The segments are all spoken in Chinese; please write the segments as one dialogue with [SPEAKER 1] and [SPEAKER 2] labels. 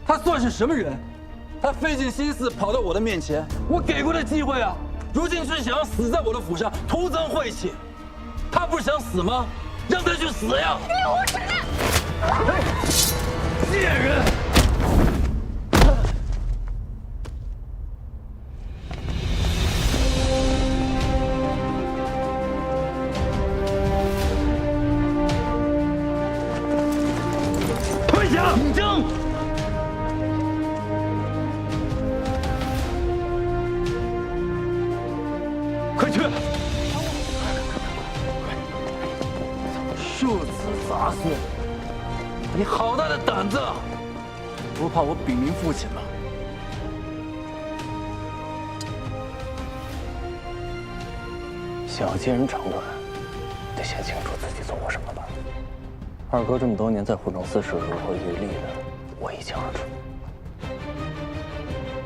[SPEAKER 1] 他算是什么人？他费尽心思跑到我的面前，我给过他机会啊，如今是想要死在我的府上，徒增晦气。他不是想死吗？让他去死呀！你无耻的贱人！退下！争！快去！庶子杂孙，你好大的胆子！不怕我禀明父亲吗？
[SPEAKER 2] 想要接人长短，得先清楚自己做过什么吧。二哥这么多年在护城寺是如何阅历的，我一清二楚。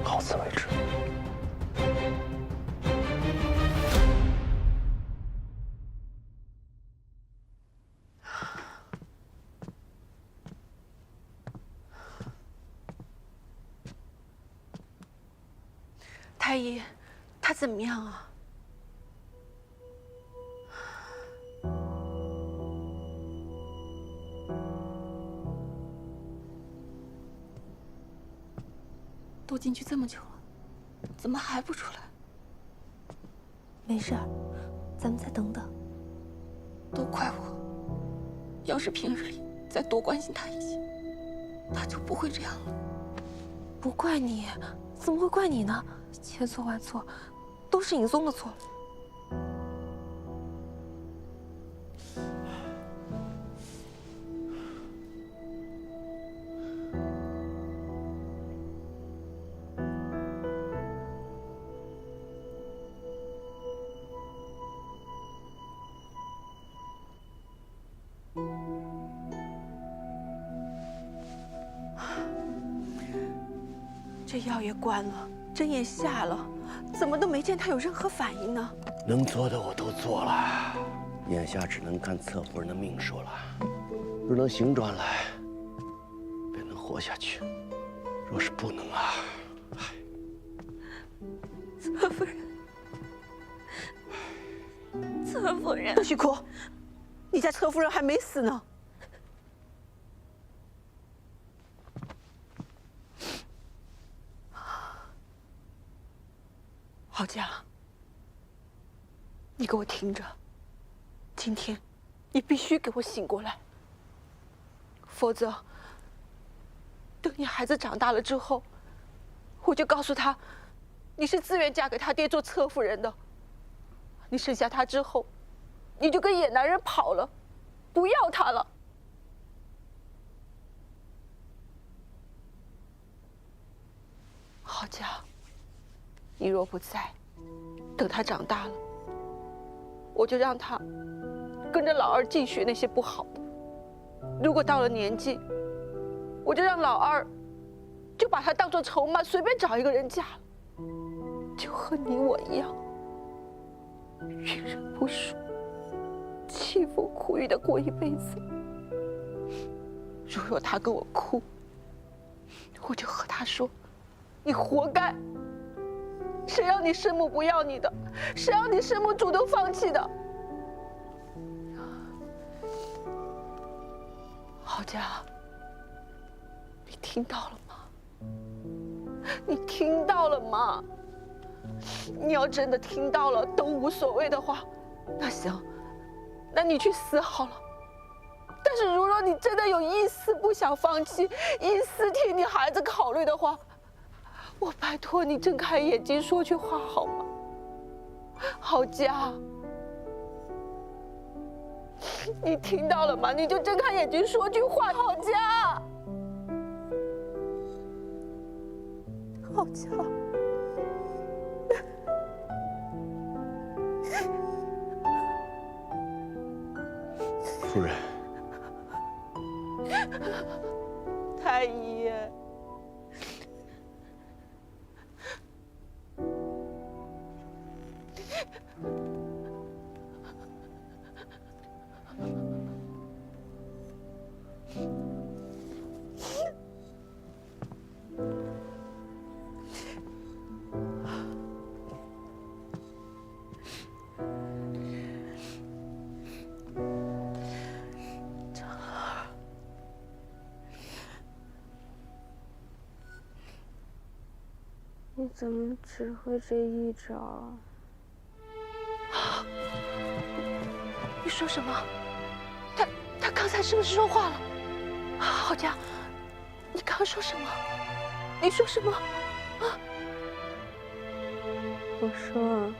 [SPEAKER 2] 好自为之。
[SPEAKER 3] 太医，他怎么样啊？都进去这么久了，怎么还不出来？
[SPEAKER 4] 没事儿，咱们再等等。
[SPEAKER 3] 都怪我，要是平日里再多关心他一些，他就不会这样了。
[SPEAKER 4] 不怪你，怎么会怪你呢？千错万错，都是尹宗的错。
[SPEAKER 3] 这药也关了，针也下了，怎么都没见他有任何反应呢？
[SPEAKER 2] 能做的我都做了，眼下只能看侧夫人的命数了。若能行转来，便能活下去；若是不能啊，
[SPEAKER 3] 侧夫人，侧夫人，不许哭！你家侧夫人还没死呢。郝家，你给我听着，今天你必须给我醒过来，否则等你孩子长大了之后，我就告诉他，你是自愿嫁给他爹做侧夫人的。你生下他之后，你就跟野男人跑了，不要他了。郝家，你若不在，等他长大了，我就让他跟着老二净学那些不好的。如果到了年纪，我就让老二就把他当作筹码，随便找一个人嫁了，就和你我一样，遇人不淑，凄风苦雨的过一辈子。如若他跟我哭，我就和他说：“你活该。谁让你生母不要你的？谁让你生母主动放弃的？”郝家，你听到了吗？你听到了吗？你要真的听到了都无所谓的话，那行，那你去死好了。但是如若你真的有一丝不想放弃，一丝替你孩子考虑的话，我拜托你睁开眼睛说句话好吗？郝家，你听到了吗？你就睁开眼睛说句话，郝家，郝家。
[SPEAKER 2] 夫人，
[SPEAKER 3] 太医。
[SPEAKER 4] 你怎么只会这一招啊？
[SPEAKER 3] 你说什么？他刚才是不是说话了？郝家，你刚刚说什么？你说什么？
[SPEAKER 4] 我说，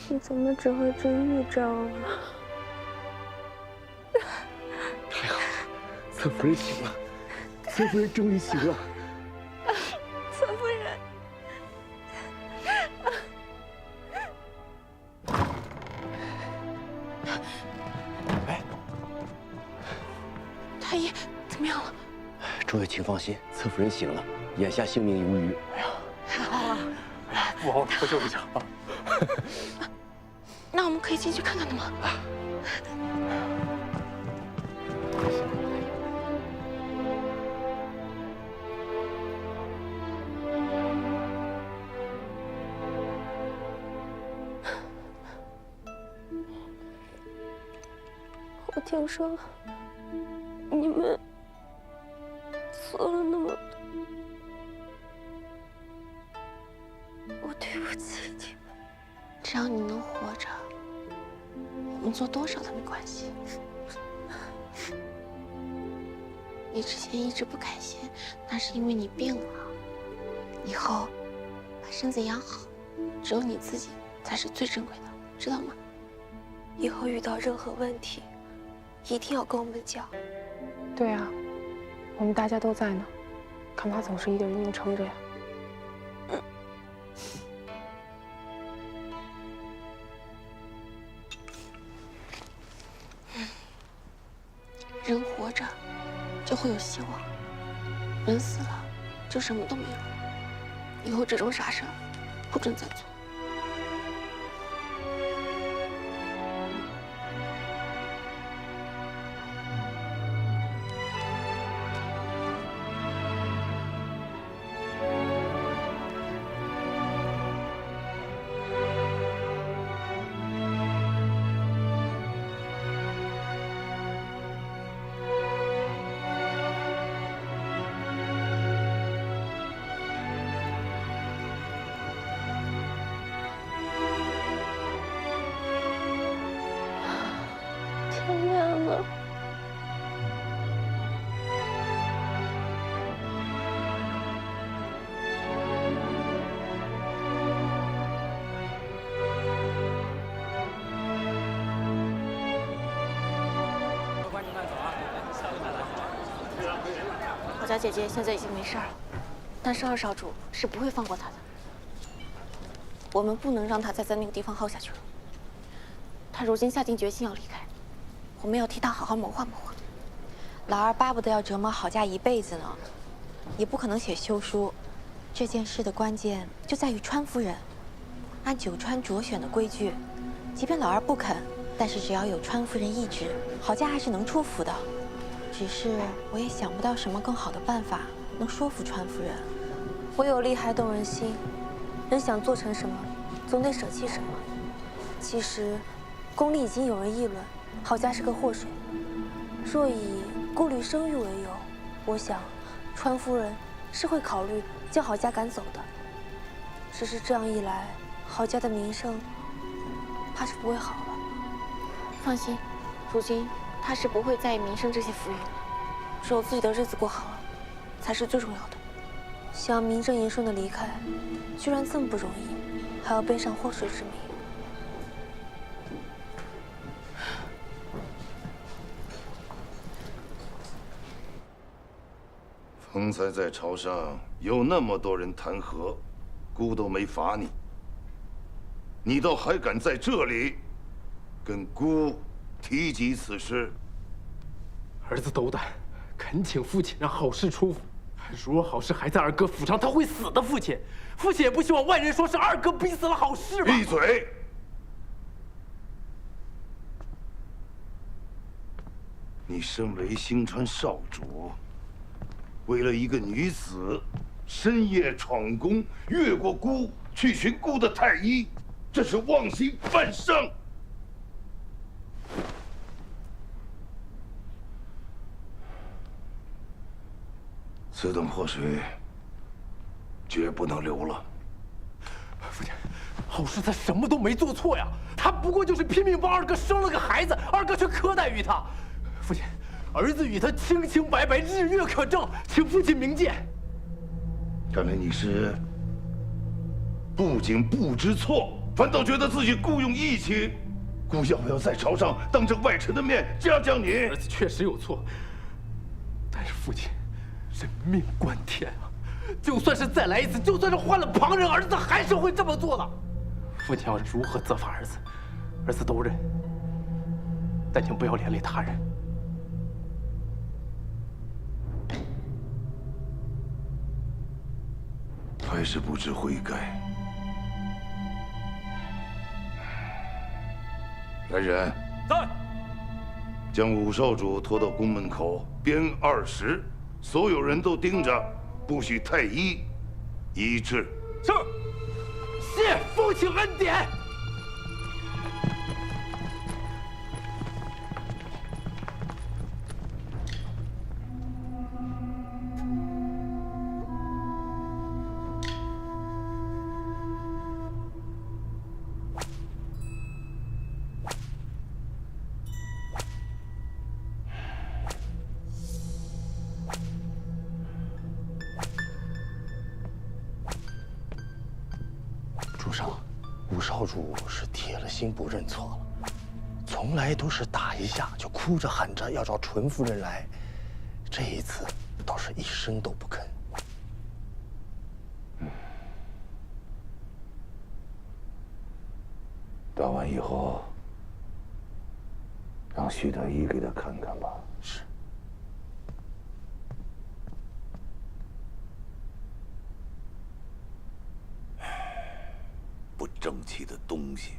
[SPEAKER 4] 你怎么只会这一招啊？
[SPEAKER 2] 太好了，侧夫人醒了，侧夫人终于醒了。
[SPEAKER 4] 侧夫人，
[SPEAKER 2] 哎，
[SPEAKER 3] 太医怎么样了？
[SPEAKER 2] 诸位请放心，侧夫人醒了，眼下性命无虞。哎呀，
[SPEAKER 3] 太好了。
[SPEAKER 2] 父王多救一场啊！
[SPEAKER 3] 那我们可以进去看看他吗？
[SPEAKER 4] 我听说你们做了那么多，我对不起你们。
[SPEAKER 3] 只要你能活着，我们做多少都没关系。你之前一直不开心，那是因为你病了。以后把身子养好，只有你自己才是最珍贵的，知道吗？
[SPEAKER 4] 以后遇到任何问题，一定要跟我们讲。
[SPEAKER 5] 对啊，我们大家都在呢，干嘛总是一个人硬撑着呀？
[SPEAKER 3] 人活着就会有希望，人死了就什么都没有了。以后这种傻事儿不准再做。
[SPEAKER 4] 天亮了，
[SPEAKER 3] 我家姐姐现在已经没事了，但是二少主是不会放过她的。我们不能让她再在那个地方耗下去了。她如今下定决心要离开，我们要替她好好谋划谋划。
[SPEAKER 6] 老二巴不得要折磨郝家一辈子呢，也不可能写休书。这件事的关键就在于川夫人。按九川卓选的规矩，即便老二不肯，但是只要有川夫人一旨，郝家还是能出府的。只是我也想不到什么更好的办法能说服川夫人。
[SPEAKER 4] 唯有利害动人心，人想做成什么，总得舍弃什么。其实，宫里已经有人议论，郝家是个祸水。若以顾虑声誉为由，我想，川夫人是会考虑将郝家赶走的。只是这样一来，郝家的名声怕是不会好了。
[SPEAKER 3] 放心，如今她是不会在意名声这些浮云的，只有自己的日子过好了，才是最重要的。
[SPEAKER 4] 想名正言顺的离开，居然这么不容易，还要背上祸水之名。
[SPEAKER 7] 方才在朝上有那么多人弹劾，姑都没罚你，你倒还敢在这里跟姑提及此事？
[SPEAKER 8] 儿子斗胆，恳请父亲让郝氏出府。如果郝氏还在二哥府上，他会死的。父亲也不希望外人说是二哥逼死了郝氏吧？
[SPEAKER 7] 闭嘴！你身为星川少主，为了一个女子，深夜闯宫，越过姑去寻姑的太医，这是妄行犯上。此等祸水，绝不能留了。
[SPEAKER 8] 父亲，好事他什么都没做错呀，他不过就是拼命帮二哥生了个孩子，二哥却苛待于他。父亲，儿子与他清清白白，日月可证，请父亲明鉴。
[SPEAKER 7] 看来你是不仅不知错，反倒觉得自己故用义气，故要不要在朝上当着外臣的面嘉奖你？
[SPEAKER 8] 儿子确实有错，但是父亲，人命关天啊！就算是再来一次，就算是换了旁人，儿子还是会这么做的。父亲要如何责罚儿子，儿子都认，但请不要连累他人。
[SPEAKER 7] 还是不知悔改。来人，
[SPEAKER 1] 在。
[SPEAKER 7] 将武少主拖到宫门口，鞭20，所有人都盯着，不许太医医治。
[SPEAKER 1] 是。
[SPEAKER 8] 谢父亲恩典。
[SPEAKER 2] 主上，武少主是铁了心不认错了，从来都是打一下就哭着喊着要找纯夫人来，这一次倒是一声都不吭。
[SPEAKER 7] 打完以后，让徐太医给他看看吧。
[SPEAKER 2] 是。
[SPEAKER 7] 不争气的东西！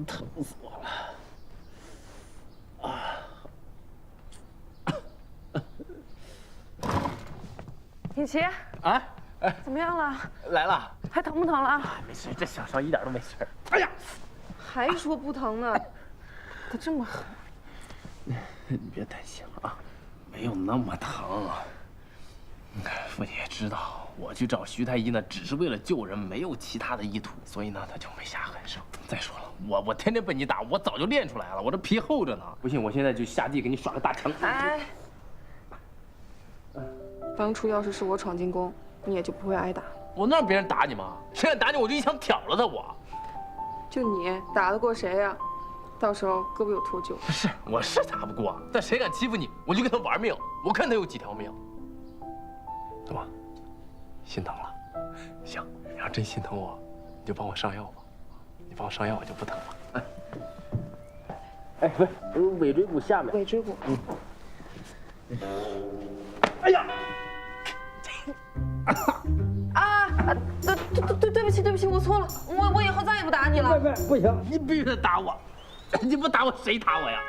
[SPEAKER 1] 疼死我了！
[SPEAKER 5] 尹奇，
[SPEAKER 8] 啊，
[SPEAKER 5] 怎么样了？
[SPEAKER 8] 来了，
[SPEAKER 5] 还疼不疼了？
[SPEAKER 8] 没事，这小伤一点都没事。
[SPEAKER 5] 哎呀，还说不疼呢，可这么狠。
[SPEAKER 8] 你别担心啊，没有那么疼。父亲也知道，我去找徐太医呢，只是为了救人，没有其他的意图，所以呢，他就没下狠手。再说了，我天天被你打，我早就练出来了，我这皮厚着呢。不信，我现在就下地给你耍个大墙。
[SPEAKER 5] 哎，当初要是我闯进宫，你也就不会挨打。
[SPEAKER 8] 我能让别人打你吗？谁敢打你，我就一枪挑了他。
[SPEAKER 5] 就你打得过谁呀？到时候胳膊有脱臼。
[SPEAKER 8] 是，我是打不过，但谁敢欺负你，我就跟他玩命。我看他有几条命。怎么，心疼了？行，你要真心疼我，你就帮我上药吧。你帮我上药，我就不疼了。哎，尾椎骨下面。
[SPEAKER 5] 尾椎骨。
[SPEAKER 8] 哎呀！
[SPEAKER 5] 对不起，我错了，我以后再也不打你了。
[SPEAKER 8] 不行，你必须得打我，你不打我谁打我呀？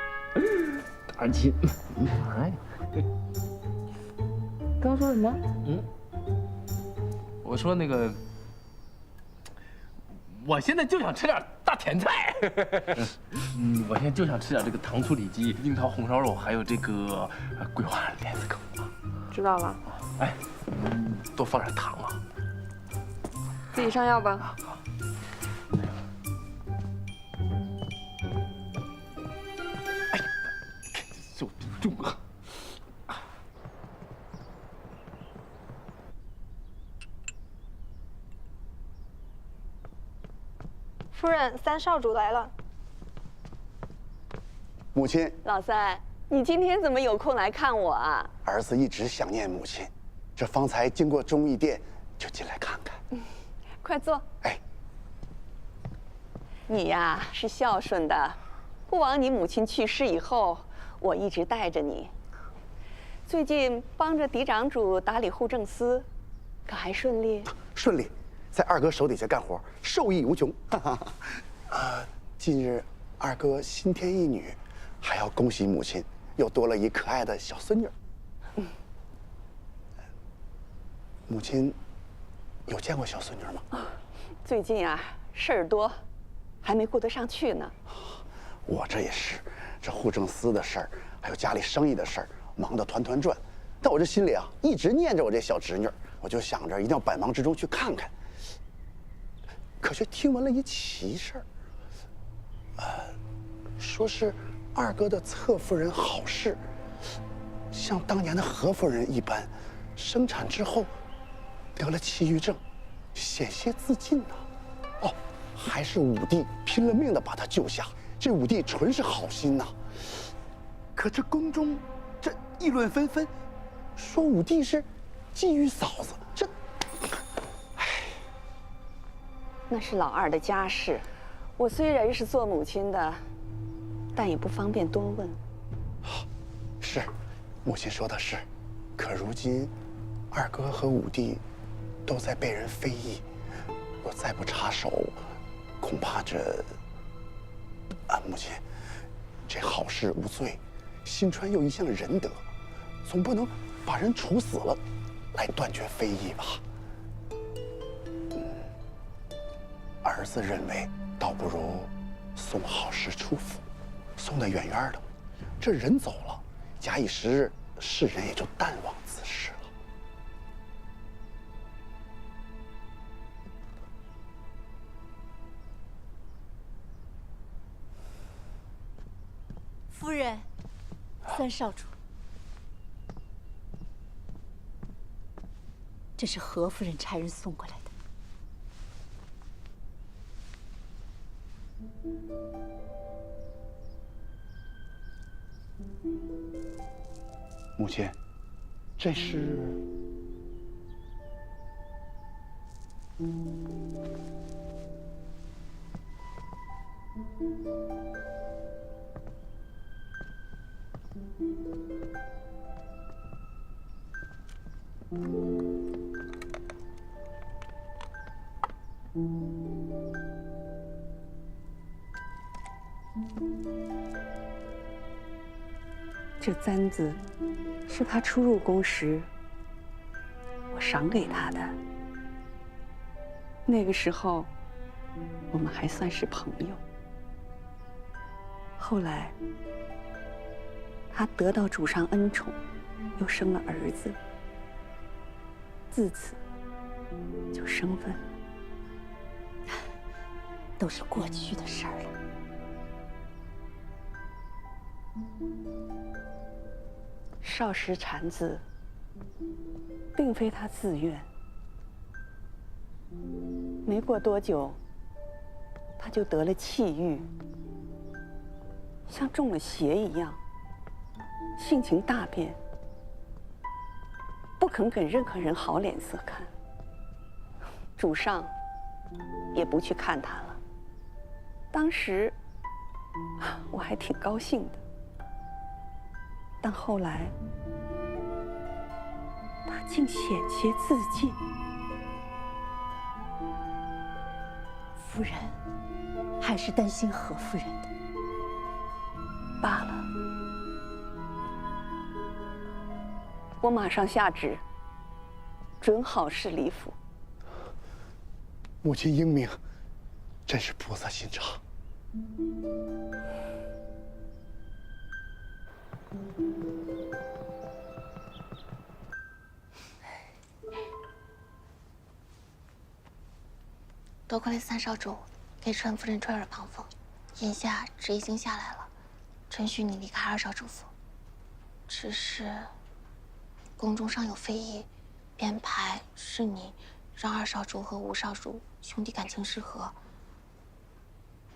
[SPEAKER 8] 打亲，哎，
[SPEAKER 5] 刚说什么？
[SPEAKER 8] 我说那个，我现在就想吃点大甜菜。我现在就想吃点这个糖醋里脊、樱桃红烧肉，还有这个桂花莲子羹。
[SPEAKER 5] 知道了。
[SPEAKER 8] 哎，多放点糖啊。
[SPEAKER 5] 自己上药吧。
[SPEAKER 8] 哎，受毒重啊！
[SPEAKER 9] 夫人，三少主来了。
[SPEAKER 3] 母亲，老三，你今天怎么有空来看我啊？
[SPEAKER 2] 儿子一直想念母亲，这方才经过忠义殿，就进来看看。
[SPEAKER 9] 快坐。
[SPEAKER 2] 哎，
[SPEAKER 3] 你呀是孝顺的，不枉你母亲去世以后，我一直带着你。最近帮着嫡长主打理户政司，可还顺利？
[SPEAKER 2] 顺利，在二哥手底下干活，受益无穷。近日二哥新添一女，还要恭喜母亲又多了一可爱的小孙女。母亲有见过小孙女吗？
[SPEAKER 3] 最近啊，事儿多，还没顾得上去呢。
[SPEAKER 2] 我这也是，这户政司的事儿，还有家里生意的事儿，忙得团团转。但我这心里啊，一直念着我这小侄女，我就想着一定要百忙之中去看看。可却听闻了一奇事儿，说是二哥的侧夫人郝氏，像当年的何夫人一般，生产之后得了气郁症，险些自尽呐。哦，还是武帝拼了命的把她救下。这武帝纯是好心呐。可这宫中这议论纷纷，说武帝是觊觎嫂子，这，
[SPEAKER 3] 那是老二的家事，我虽然是做母亲的，但也不方便多问。
[SPEAKER 2] 是，母亲说的是。可如今，二哥和武帝都在被人非议，若再不插手，恐怕这……母亲，这郝氏无罪，新川又一项仁德，总不能把人处死了，来断绝非议吧？儿子认为，倒不如送郝氏出府，送得远远的。这人走了，假以时日，世人也就淡忘此事了。
[SPEAKER 10] 夫人，三少主，这是何夫人差人送过来的。
[SPEAKER 2] 母亲，这是……
[SPEAKER 3] 这簪子是他初入宫时我赏给他的。那个时候，我们还算是朋友。后来，他得到主上恩宠，又生了儿子，自此就生分了。
[SPEAKER 10] 都是过去的事儿了。
[SPEAKER 3] 少时产子，并非他自愿。没过多久，他就得了气郁，像中了邪一样，性情大变，不肯给任何人好脸色看。主上也不去看他了。当时我还挺高兴的。但后来，他竟险些自尽。
[SPEAKER 10] 夫人还是担心何夫人的。
[SPEAKER 3] 罢了，我马上下旨，准郝氏离府。
[SPEAKER 2] 母亲英明，真是菩萨心肠。
[SPEAKER 6] 多亏了三少主给纯夫人吹耳旁风，眼下旨已经下来了，准许你离开二少主府。只是宫中尚有非议，编排是你让二少主和五少主兄弟感情失和，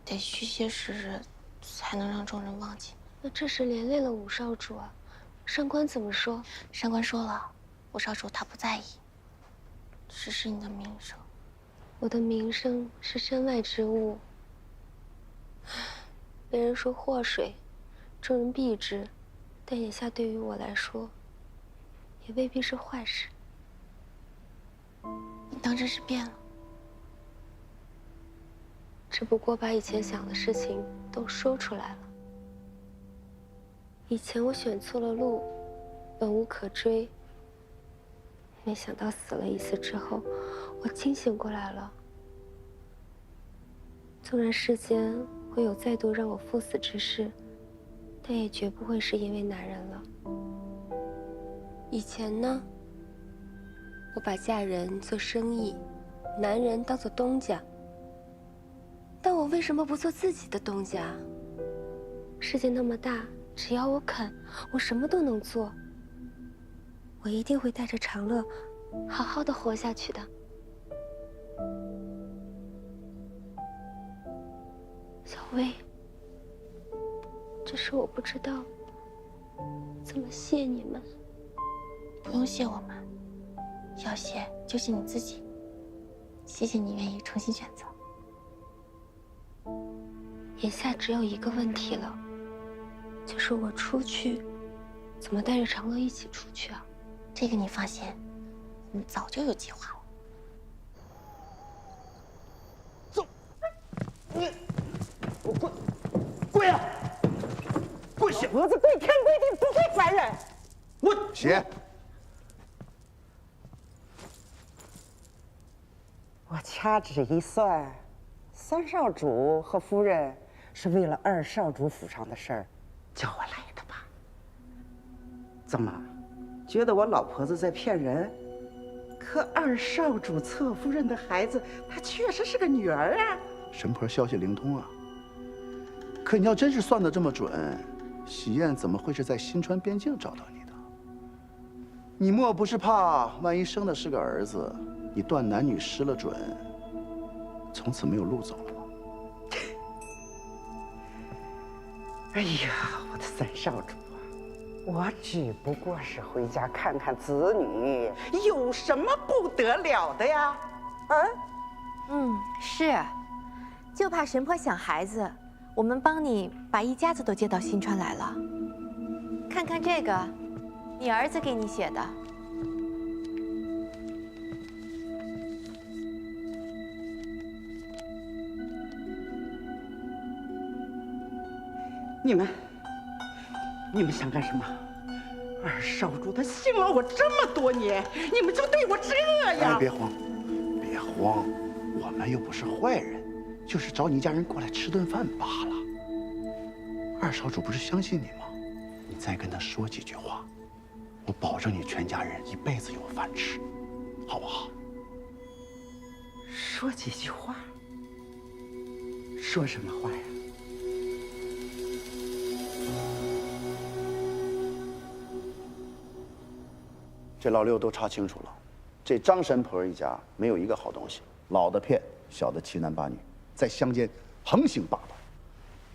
[SPEAKER 6] 得需些时日才能让众人忘记。
[SPEAKER 4] 那这是连累了五少主啊！上官怎么说？
[SPEAKER 6] 上官说了，五少主他不在意，只是你的名声。
[SPEAKER 4] 我的名声是身外之物，别人说祸水，众人避之，但眼下对于我来说，也未必是坏事。
[SPEAKER 6] 你当真是变了？
[SPEAKER 4] 只不过把以前想的事情都说出来了。以前我选错了路，本无可追。没想到死了一次之后，我清醒过来了。纵然世间会有再多让我赴死之事，但也绝不会是因为男人了。以前呢，我把嫁人做生意，男人当做东家。但我为什么不做自己的东家？世界那么大，只要我肯，我什么都能做。我一定会带着长乐，好好的活下去的。小薇，只是我不知道怎么谢你们。
[SPEAKER 6] 不用谢我们，要谢就谢你自己。谢谢你愿意重新选择。
[SPEAKER 4] 眼下只有一个问题了，就是我出去，怎么带着长乐一起出去啊？
[SPEAKER 6] 这个你放心，我们早就有计划了。
[SPEAKER 2] 走，我跪啊！跪下！
[SPEAKER 11] 儿子跪天跪地不跪凡人。
[SPEAKER 2] 我写。
[SPEAKER 11] 我掐指一算，三少主和夫人是为了二少主府上的事儿叫我来的吧？怎么，觉得我老婆子在骗人？可二少主侧夫人的孩子，她确实是个女儿啊！
[SPEAKER 12] 神婆消息灵通啊！可你要真是算得这么准，喜宴怎么会是在新川边境找到你的？你莫不是怕万一生的是个儿子，你断男女失了准，从此没有路走了吗？
[SPEAKER 11] 哎呀，我的三少主啊，我只不过是回家看看子女，有什么不得了的呀？
[SPEAKER 6] 是，就怕神婆想孩子，我们帮你把一家子都接到新川来了。看看这个，你儿子给你写的。
[SPEAKER 11] 你们想干什么？二少主他辛劳我这么多年，你们就对我这样？
[SPEAKER 12] 哎，别慌，别慌，我们又不是坏人，就是找你一家人过来吃顿饭罢了。二少主不是相信你吗？你再跟他说几句话，我保证你全家人一辈子有饭吃，好不好？
[SPEAKER 11] 说几句话？说什么话呀？
[SPEAKER 12] 这老六都查清楚了，这张神婆一家没有一个好东西，老的骗，小的欺男霸女，在乡间横行霸道。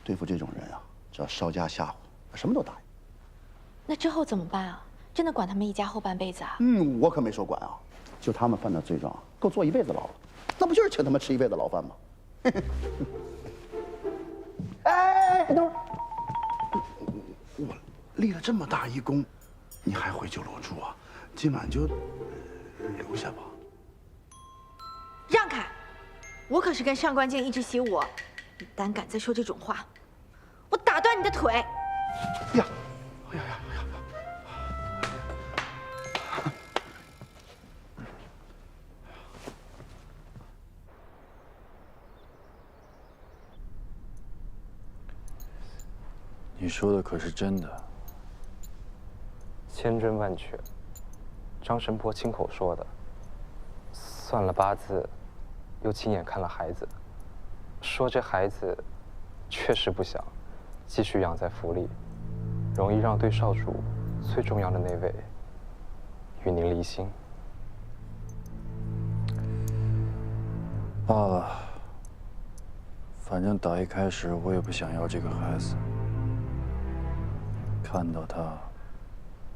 [SPEAKER 12] 对付这种人啊，只要稍加吓唬，什么都答应。
[SPEAKER 6] 那之后怎么办啊？真的管他们一家后半辈子啊？
[SPEAKER 12] 我可没说管啊，就他们犯的罪状，够坐一辈子牢了。那不就是请他们吃一辈子牢饭吗？哎，等会儿，我立了这么大一功，你还回九龙珠啊？今晚就留下吧。
[SPEAKER 6] 让开！我可是跟上官静一直习武，你胆敢再说这种话，我打断你的腿！
[SPEAKER 12] 呀，哎呀呀呀！
[SPEAKER 13] 你说的可是真的？
[SPEAKER 14] 千真万确，张神婆亲口说的。算了八字，又亲眼看了孩子，说这孩子确实不小，继续养在府里，容易让对少主最重要的那位与您离心。
[SPEAKER 13] 罢了，反正打一开始我也不想要这个孩子。看到他，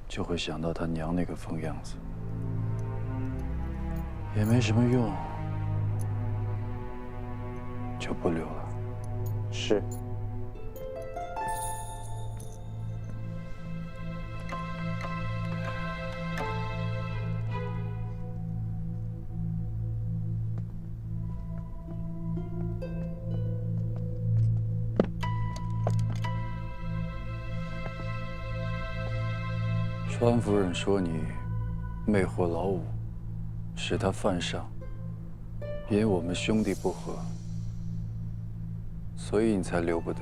[SPEAKER 13] 就会想到他娘那个疯样子，也没什么用，就不留了。
[SPEAKER 14] 是。
[SPEAKER 13] 川夫人说你魅惑老五，使他犯上，因我们兄弟不和，所以你才留不得。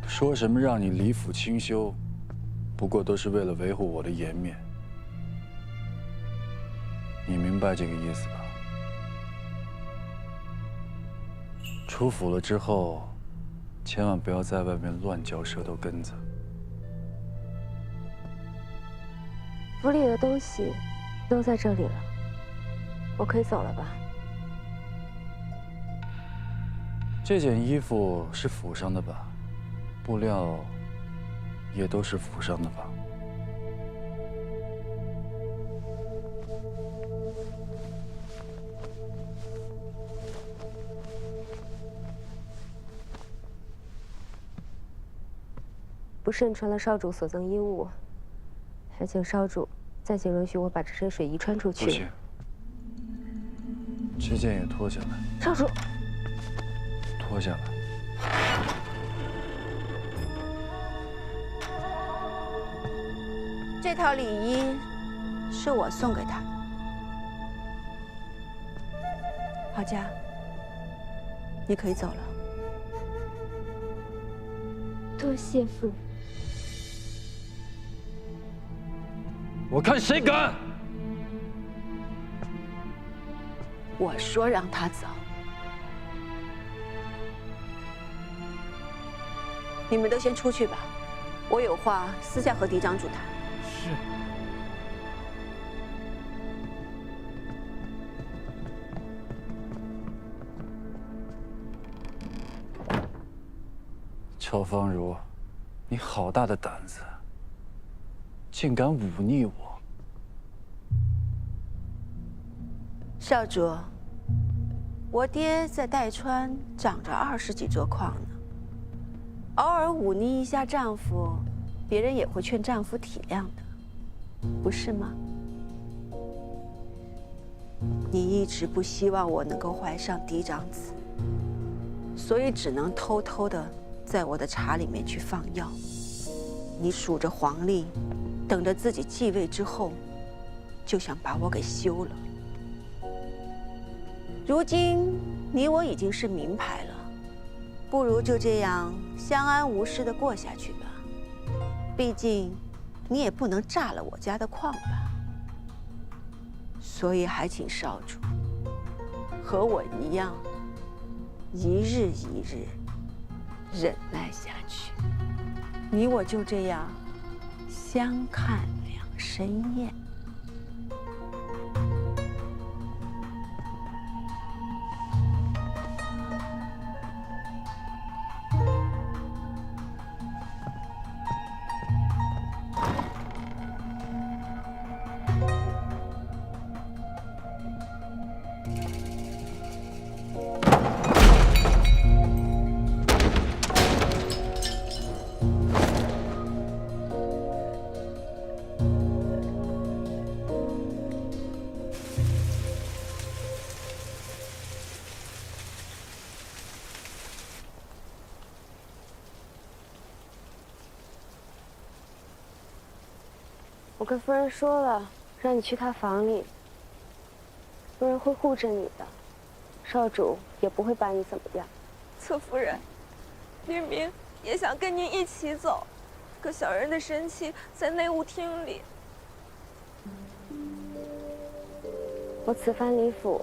[SPEAKER 13] 说什么让你离府清修，不过都是为了维护我的颜面。你明白这个意思吧？出府了之后，千万不要在外面乱嚼舌头根子。
[SPEAKER 4] 府里的东西都在这里了，我可以走了吧？
[SPEAKER 13] 这件衣服是府上的吧？布料也都是府上的吧？
[SPEAKER 4] 不慎传了少主所赠衣物，还请少主再请允许我把这身水衣穿出去。
[SPEAKER 13] 不行，这件也脱下来。
[SPEAKER 4] 少主，
[SPEAKER 13] 脱下来。
[SPEAKER 3] 这套礼衣是我送给他的。郝家，你可以走了。
[SPEAKER 4] 多谢夫人。
[SPEAKER 1] 我看谁敢！
[SPEAKER 3] 我说让他走，你们都先出去吧，我有话私下和嫡长主谈。
[SPEAKER 1] 是。
[SPEAKER 13] 乔芳如，你好大的胆子，竟敢忤逆我！
[SPEAKER 3] 少主，我爹在代川长着20几座矿呢，偶尔忤逆一下丈夫，别人也会劝丈夫体谅的，不是吗？你一直不希望我能够怀上嫡长子，所以只能偷偷的在我的茶里面去放药。你数着黄历，等着自己继位之后，就想把我给休了。如今你我已经是名牌了，不如就这样相安无事的过下去吧。毕竟你也不能炸了我家的矿吧。所以还请少主和我一样，一日一日忍耐下去。你我就这样相看两生厌。
[SPEAKER 4] 我跟夫人说了，让你去她房里，夫人会护着你的，少主也不会把你怎么样。
[SPEAKER 9] 侧夫人，明明也想跟您一起走，可小人的身气在内务厅里。
[SPEAKER 4] 我此番离府，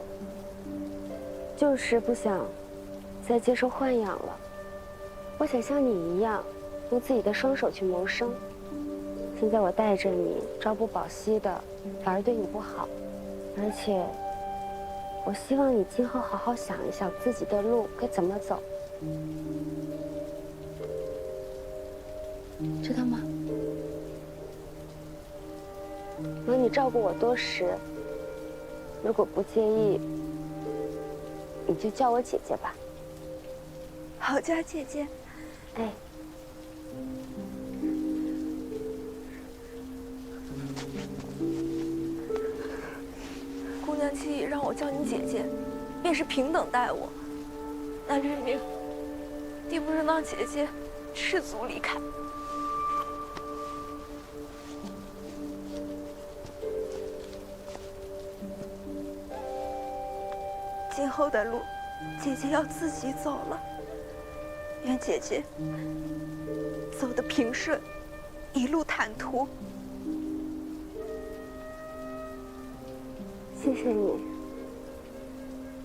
[SPEAKER 4] 就是不想再接受豢养了。我想像你一样，用自己的双手去谋生。现在我带着你，朝不保夕的，反而对你不好。而且，我希望你今后好好想一想自己的路该怎么走，知道吗？有你照顾我多时，如果不介意，你就叫我姐姐吧。
[SPEAKER 9] 郝家姐姐。
[SPEAKER 4] 哎。
[SPEAKER 9] 姑娘既已让我叫你姐姐，便是平等待我。那明明，弟不能让姐姐赤足离开。今后的路，姐姐要自己走了。愿姐姐走得平顺，一路坦途。
[SPEAKER 4] 谢谢你，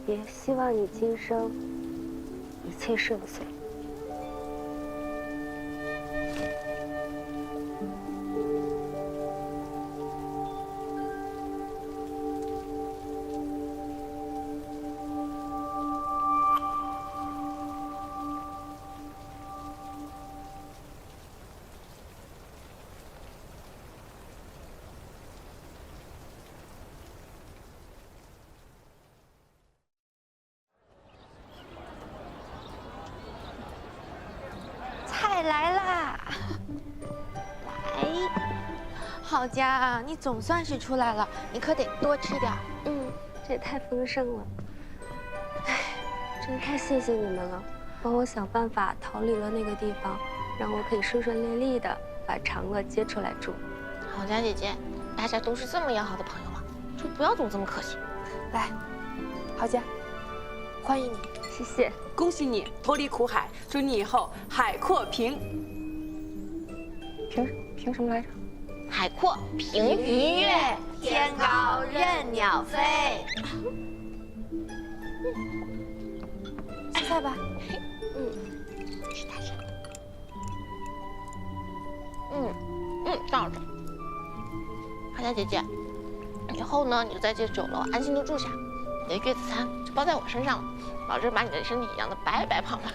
[SPEAKER 4] 也希望你今生一切顺遂。
[SPEAKER 6] 菜来啦！来，好佳，你总算是出来了，你可得多吃点。
[SPEAKER 4] 这也太丰盛了。唉，真太谢谢你们了，帮我想办法逃离了那个地方，让我可以顺顺利利的把长乐接出来住。
[SPEAKER 6] 好佳姐姐，大家都是这么要好的朋友了，就不要总这么客气。
[SPEAKER 4] 来，好佳，欢迎你。谢谢，
[SPEAKER 3] 恭喜你脱离苦海，祝你以后海阔凭
[SPEAKER 5] 凭什么来着？
[SPEAKER 6] 海阔凭鱼跃，天高任鸟飞。
[SPEAKER 4] 吃菜吧。
[SPEAKER 6] 吃大声。这样子。好佳姐姐，以后呢，你就在这酒楼安心的住下，你的月子餐就包在我身上了。保证把你的身体养得白白胖胖。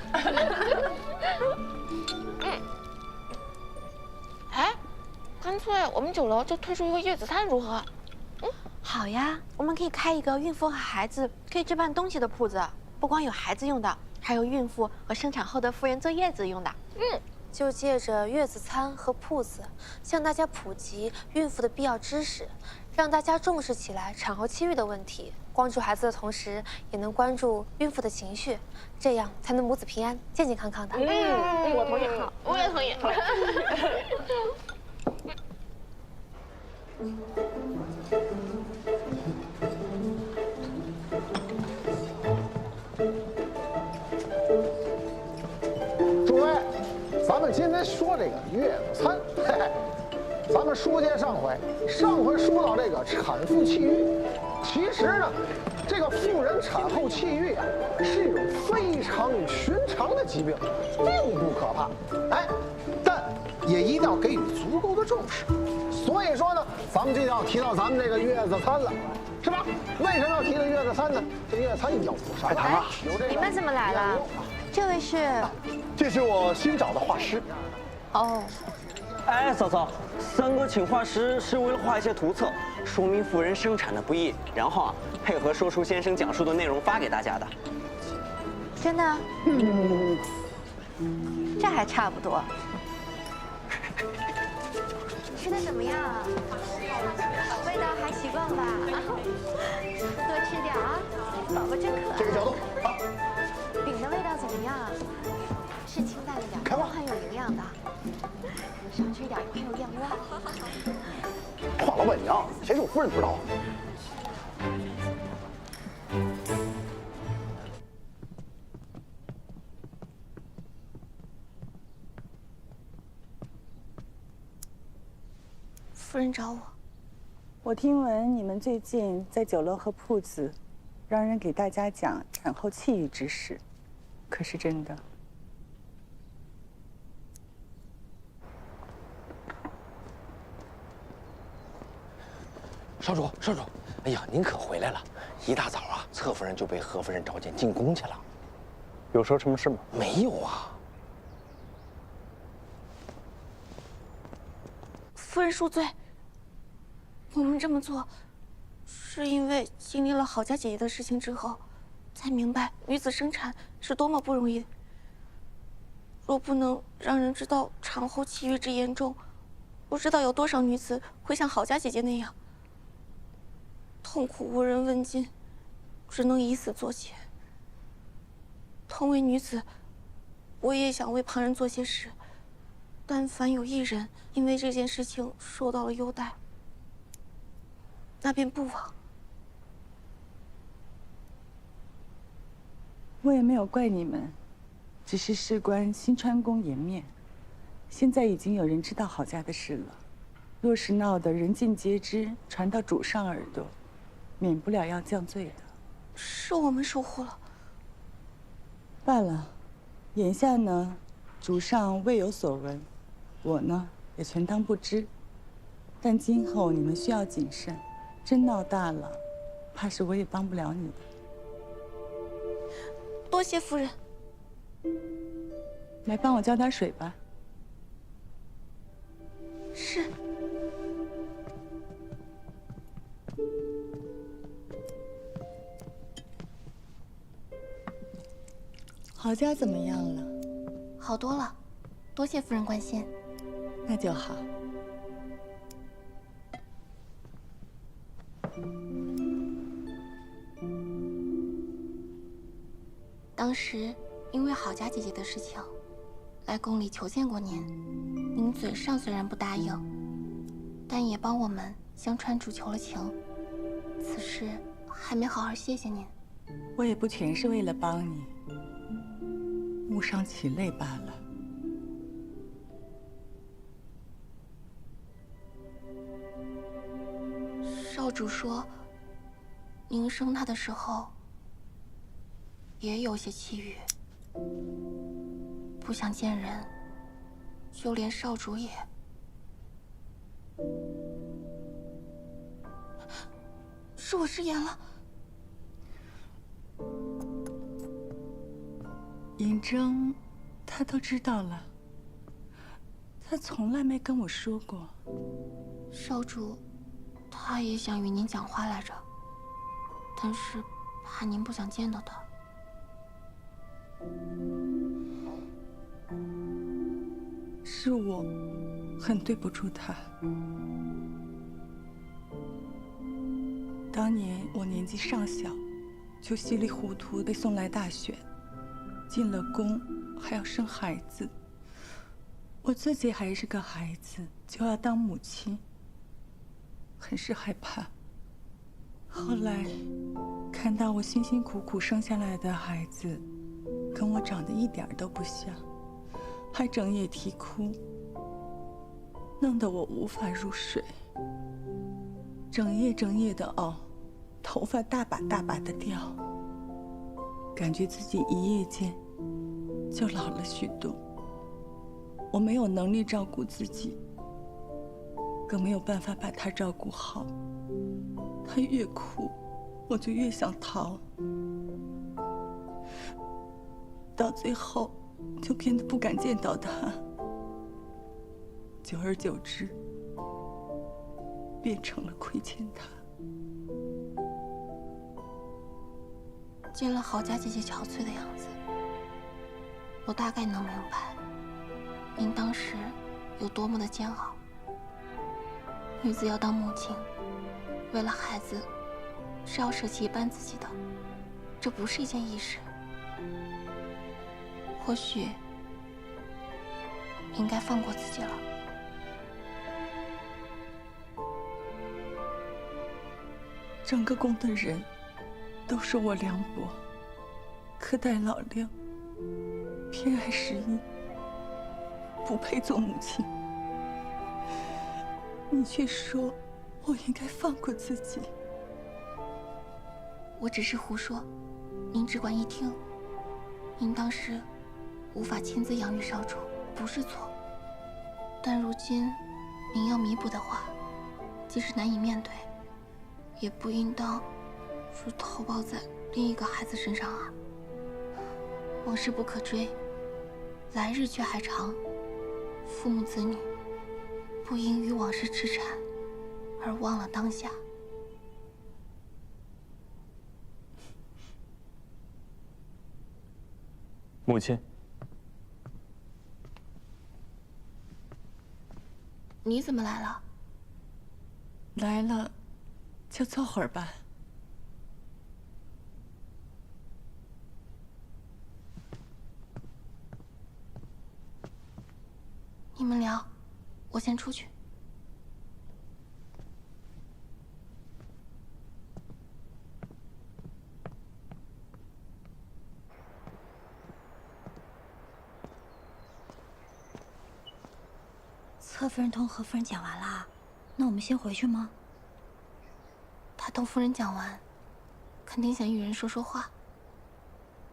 [SPEAKER 6] 哎，干脆我们酒楼就推出一个月子餐如何？好呀，我们可以开一个孕妇和孩子可以置办东西的铺子，不光有孩子用的，还有孕妇和生产后的妇人坐月子用的。
[SPEAKER 4] 就借着月子餐和铺子，向大家普及孕妇的必要知识，让大家重视起来产后气郁的问题。关注孩子的同时，也能关注孕妇的情绪，这样才能母子平安、健健康康的。
[SPEAKER 6] 我同意。好，我也同意。
[SPEAKER 15] 诸位，咱们今天说这个月子餐，咱们书接上回说到这个产妇气郁，其实呢，这个妇人产后气郁啊，是一种非常寻常的疾病，并不可怕，但也一定要给予足够的重视。所以说呢，咱们就要提到咱们这个月子餐了，是吧？为什么要提这月子餐呢？这月子餐有啥？
[SPEAKER 6] 你们怎么来了？这位是？
[SPEAKER 15] 这是我新找的画师。
[SPEAKER 6] 哦。
[SPEAKER 16] 哎，嫂嫂，3哥请画师是为了画一些图册，说明妇人生产的不易，然后配合说书先生讲述的内容发给大家的。
[SPEAKER 6] 真的？这还差不多。吃的怎么样？味道还习惯吧？多吃点啊，宝宝真可爱。
[SPEAKER 15] 这个角度，好。
[SPEAKER 6] 饼的味道怎么样？是清淡了点，但很有营养的。少吃一点会有厌恶。
[SPEAKER 15] 话痨板娘，谁是我夫人不知道啊？
[SPEAKER 6] 夫人找我。
[SPEAKER 17] 我听闻你们最近在酒楼和铺子，让人给大家讲产后气郁之事，可是真的？
[SPEAKER 2] 少主，少主，哎呀，您可回来了！一大早啊，侧夫人就被何夫人召见进宫去了。
[SPEAKER 14] 有说什么事吗？
[SPEAKER 2] 没有啊。
[SPEAKER 6] 夫人恕罪。我们这么做，是因为经历了郝家姐姐的事情之后，才明白女子生产是多么不容易。若不能让人知道产后气郁之严重，不知道有多少女子会像郝家姐姐那样，痛苦无人问津，只能以死作结。同为女子，我也想为旁人做些事。但凡有一人因为这件事情受到了优待，那便不枉。
[SPEAKER 17] 我也没有怪你们，只是事关新川宫颜面，现在已经有人知道郝家的事了。若是闹得人尽皆知，传到主上耳朵，免不了要降罪的。
[SPEAKER 9] 是我们疏忽了。
[SPEAKER 17] 罢了，眼下呢，主上未有所闻，我呢也全当不知。但今后你们需要谨慎，真闹大了，怕是我也帮不了你的。
[SPEAKER 9] 多谢夫人。
[SPEAKER 17] 来帮我浇点水吧。
[SPEAKER 9] 是。
[SPEAKER 17] 郝家怎么样了？
[SPEAKER 9] 好多了，多谢夫人关心。
[SPEAKER 17] 那就好。
[SPEAKER 9] 当时因为郝家姐姐的事情，来宫里求见过您。您嘴上虽然不答应，但也帮我们向川主求了情。此事还没好好谢谢您。
[SPEAKER 17] 我也不全是为了帮你，误伤其类罢了。
[SPEAKER 9] 少主说，您生他的时候也有些气郁，不想见人，就连少主也。是我失言了。
[SPEAKER 17] 嬴政，他都知道了，他从来没跟我说过。
[SPEAKER 9] 少主，他也想与您讲话来着，但是怕您不想见到他。
[SPEAKER 17] 是我很对不住他。当年我年纪尚小，就稀里糊涂被送来大选，进了宫还要生孩子。我自己还是个孩子，就要当母亲，很是害怕。后来看到我辛辛苦苦生下来的孩子，跟我长得一点都不像，还整夜啼哭，弄得我无法入睡，整夜的熬，头发大把的掉，感觉自己一夜间就老了许多。我没有能力照顾自己，更没有办法把他照顾好。他越哭，我就越想逃，到最后就变得不敢见到他。久而久之，变成了亏欠他。
[SPEAKER 9] 见了郝家姐姐憔悴的样子，我大概能明白您当时有多么的煎熬。女子要当母亲，为了孩子是要舍弃一半自己的，这不是一件易事。或许应该放过自己了。
[SPEAKER 17] 整个宫的人都说我凉薄，苛待老六，偏爱十一，不配做母亲。你却说我应该放过自己。
[SPEAKER 9] 我只是胡说，您只管一听。您当时无法亲自养育少主，不是错。但如今您要弥补的话，即使难以面对，也不应当是投报在另一个孩子身上啊。往事不可追，来日却还长。父母子女不应与往事痴缠，而忘了当下。
[SPEAKER 13] 母亲，
[SPEAKER 9] 你怎么来了？
[SPEAKER 17] 来了，就坐会儿吧。
[SPEAKER 9] 你们聊，我先出去。侧夫人同何夫人讲完了，那我们先回去吗？他同夫人讲完，肯定想与人说说话。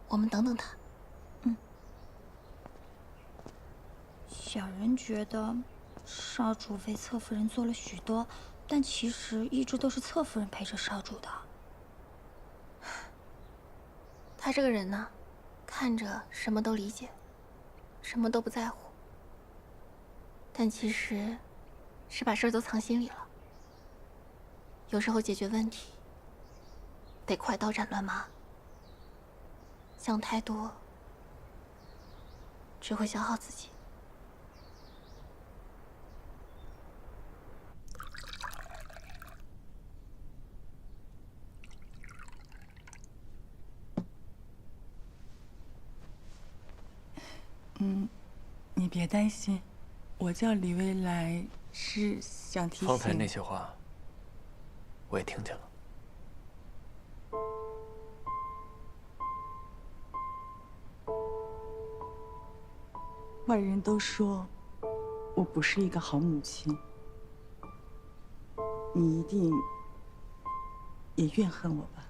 [SPEAKER 9] 我们等等他。小人觉得，少主为侧夫人做了许多，但其实一直都是侧夫人陪着少主的。他这个人呢，看着什么都理解，什么都不在乎，但其实是把事儿都藏心里了。有时候解决问题得快刀斩乱麻，想太多只会消耗自己。
[SPEAKER 17] 你别担心，我叫李未来是想提醒。
[SPEAKER 8] 方才那些话，我也听见了。
[SPEAKER 17] 外人都说我不是一个好母亲，你一定也怨恨我吧？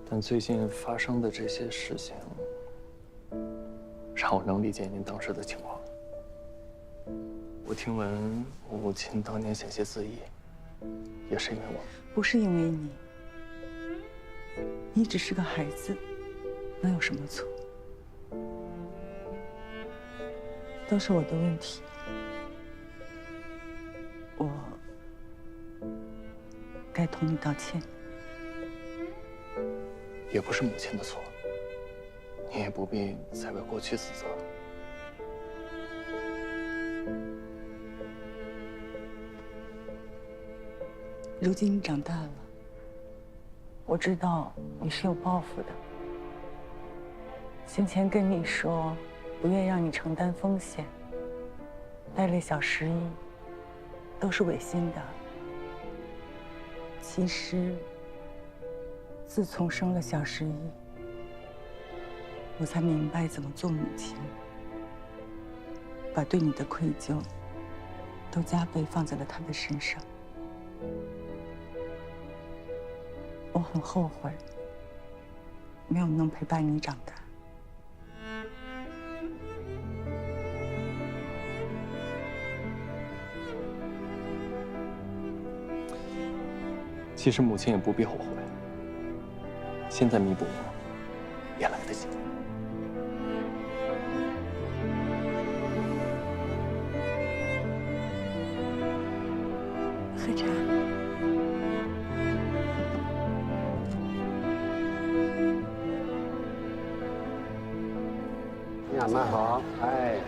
[SPEAKER 13] 但最近发生的这些事情，让我能理解您当时的情况。我听闻我母亲当年险些自缢，也是因为我。
[SPEAKER 17] 不是因为你，你只是个孩子，能有什么错？都是我的问题，我该同你道歉。
[SPEAKER 13] 也不是母亲的错，你也不必再为过去自责。
[SPEAKER 17] 如今你长大了，我知道你是有抱负的。先前跟你说，不愿让你承担风险，带累小11，都是违心的。其实，自从生了小11，我才明白怎么做母亲，把对你的愧疚都加倍放在了他的身上。我很后悔，没有能陪伴你长大。
[SPEAKER 13] 其实母亲也不必后悔，现在弥补也来得及。
[SPEAKER 17] 喝茶。
[SPEAKER 15] 你们好，哎，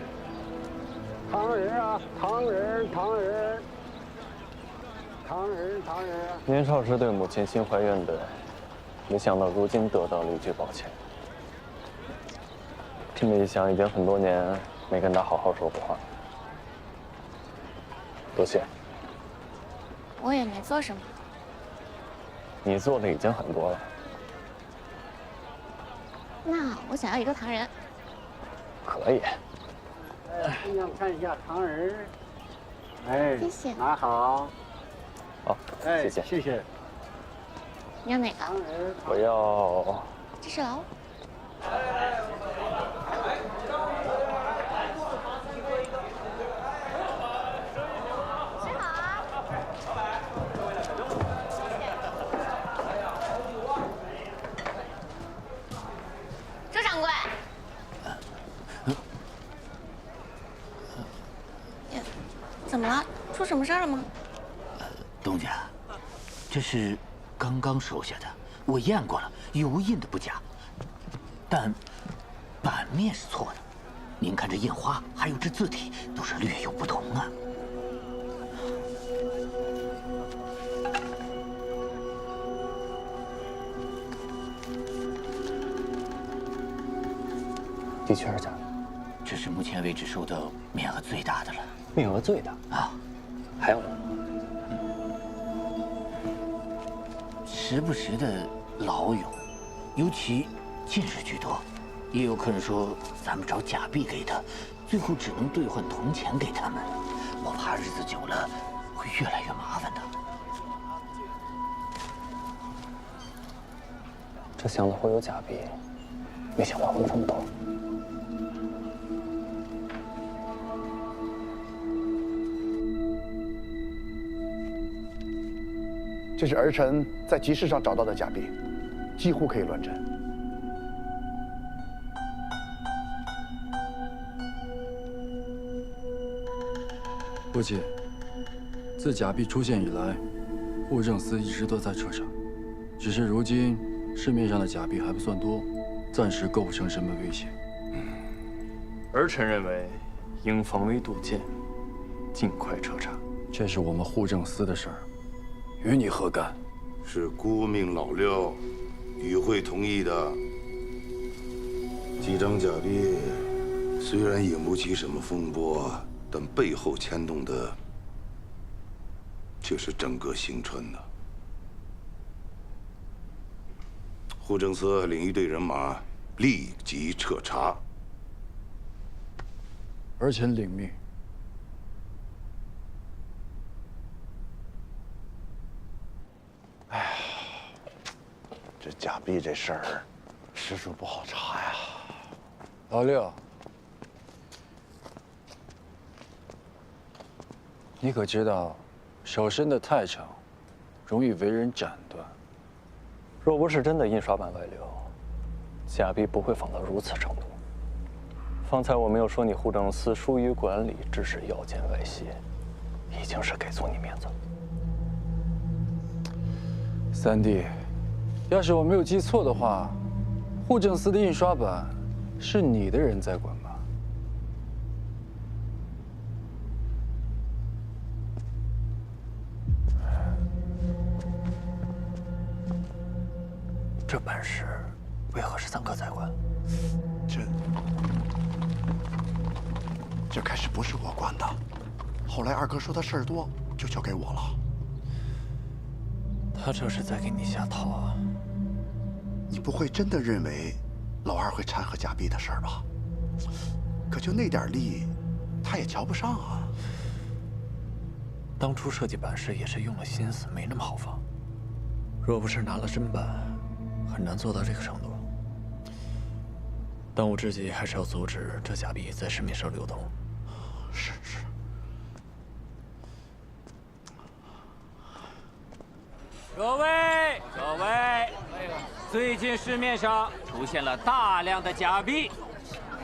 [SPEAKER 15] 糖人啊，糖人，糖人。唐人，
[SPEAKER 13] 年少时对母亲心怀怨怼，没想到如今得到了一句抱歉。这么一想，已经很多年没跟他好好说过话。多谢。
[SPEAKER 9] 我也没做什么。
[SPEAKER 13] 你做的已经很多了。
[SPEAKER 9] 那我想要一个糖人。
[SPEAKER 13] 可以。
[SPEAKER 15] 姑娘看一下糖人。哎，
[SPEAKER 9] 谢谢。
[SPEAKER 15] 拿好。
[SPEAKER 13] 好，谢谢，
[SPEAKER 15] 谢谢。
[SPEAKER 9] 你要哪个？
[SPEAKER 13] 我要。
[SPEAKER 9] 这是劳。吃好啊！周掌柜。怎么了？出什么事儿了吗？
[SPEAKER 18] 东家，这是刚刚收下的，我验过了，油印的不假，但版面是错的。您看这印花，还有这字体，都是略有不同啊。
[SPEAKER 13] 的确是假的。
[SPEAKER 18] 这是目前为止收到面额最大的了。
[SPEAKER 13] 面额最大
[SPEAKER 18] 啊？
[SPEAKER 13] 还有呢？
[SPEAKER 18] 时不时的老有，尤其见识居多。也有客人说咱们找假币给他，最后只能兑换铜钱给他们。我怕日子久了会越来越麻烦的。
[SPEAKER 14] 这箱子会有假币，没想到会这么多。
[SPEAKER 12] 这是儿臣在集市上找到的假币，几乎可以乱真。
[SPEAKER 13] 父亲，自假币出现以来，户政司一直都在彻查，只是如今市面上的假币还不算多，暂时构不成什么威胁。
[SPEAKER 8] 儿臣认为，应防微杜渐，尽快彻查。
[SPEAKER 13] 这是我们户政司的事儿，与你何干？
[SPEAKER 7] 是孤命老六，与会同意的。几张假币虽然引不起什么风波，但背后牵动的却是整个新川的。户政司领一队人马，立即彻查。
[SPEAKER 13] 儿臣领命。
[SPEAKER 12] 哎呀，这假币这事儿，实属不好查呀。
[SPEAKER 13] 老六，你可知道，手伸得太长，容易为人斩断。
[SPEAKER 14] 若不是真的印刷版外流，假币不会放到如此程度。方才我没有说你户政司疏于管理，致使药检外泄，已经是给足你面子了。
[SPEAKER 13] 三弟，要是我没有记错的话，户政司的印刷版是你的人在管吧？
[SPEAKER 14] 这本事为何是三哥在管？
[SPEAKER 12] 这开始不是我管的，后来二哥说他事儿多，就交给我了。
[SPEAKER 14] 他这是在给你下套啊！
[SPEAKER 12] 你不会真的认为老二会掺和假币的事儿吧？可就那点力，他也瞧不上啊。
[SPEAKER 14] 当初设计版式也是用了心思，没那么好放。若不是拿了真版，很难做到这个程度。当务之急还是要阻止这假币在市面上流通。
[SPEAKER 12] 是。
[SPEAKER 19] 各位，最近市面上出现了大量的假币，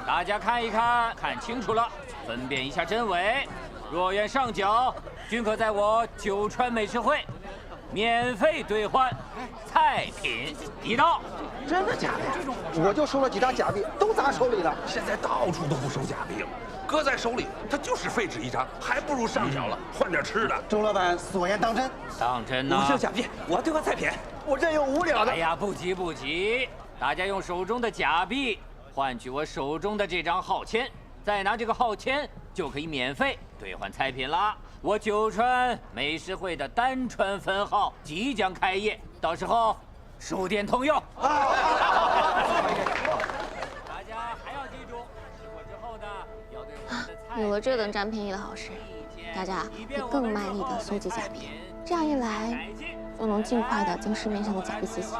[SPEAKER 19] 大家看一看，看清楚了，分辨一下真伪。若愿上缴，均可在我九川美食会免费兑换菜品一道。
[SPEAKER 15] 真的假的？我就收了几张假币，都砸手里了。
[SPEAKER 20] 现在到处都不收假币了，搁在手里它就是废纸一张，还不如上缴了，换点吃的。
[SPEAKER 15] 周老板所言当真？
[SPEAKER 19] 当真呢？
[SPEAKER 20] 我是假币，我要兑换菜品。
[SPEAKER 15] 我任有无了的。
[SPEAKER 19] 哎呀，不急，大家用手中的假币换取我手中的这张号签，再拿这个号签就可以免费兑换菜品啦。我九川美食会的丹川分号即将开业，到时候书店通用。大家还要记住，吃过之后呢，要对我们的菜。
[SPEAKER 9] 有了这等占便宜的好事，大家会更卖力地搜集假币，这样一来，就能尽快地将市面上的假币集齐。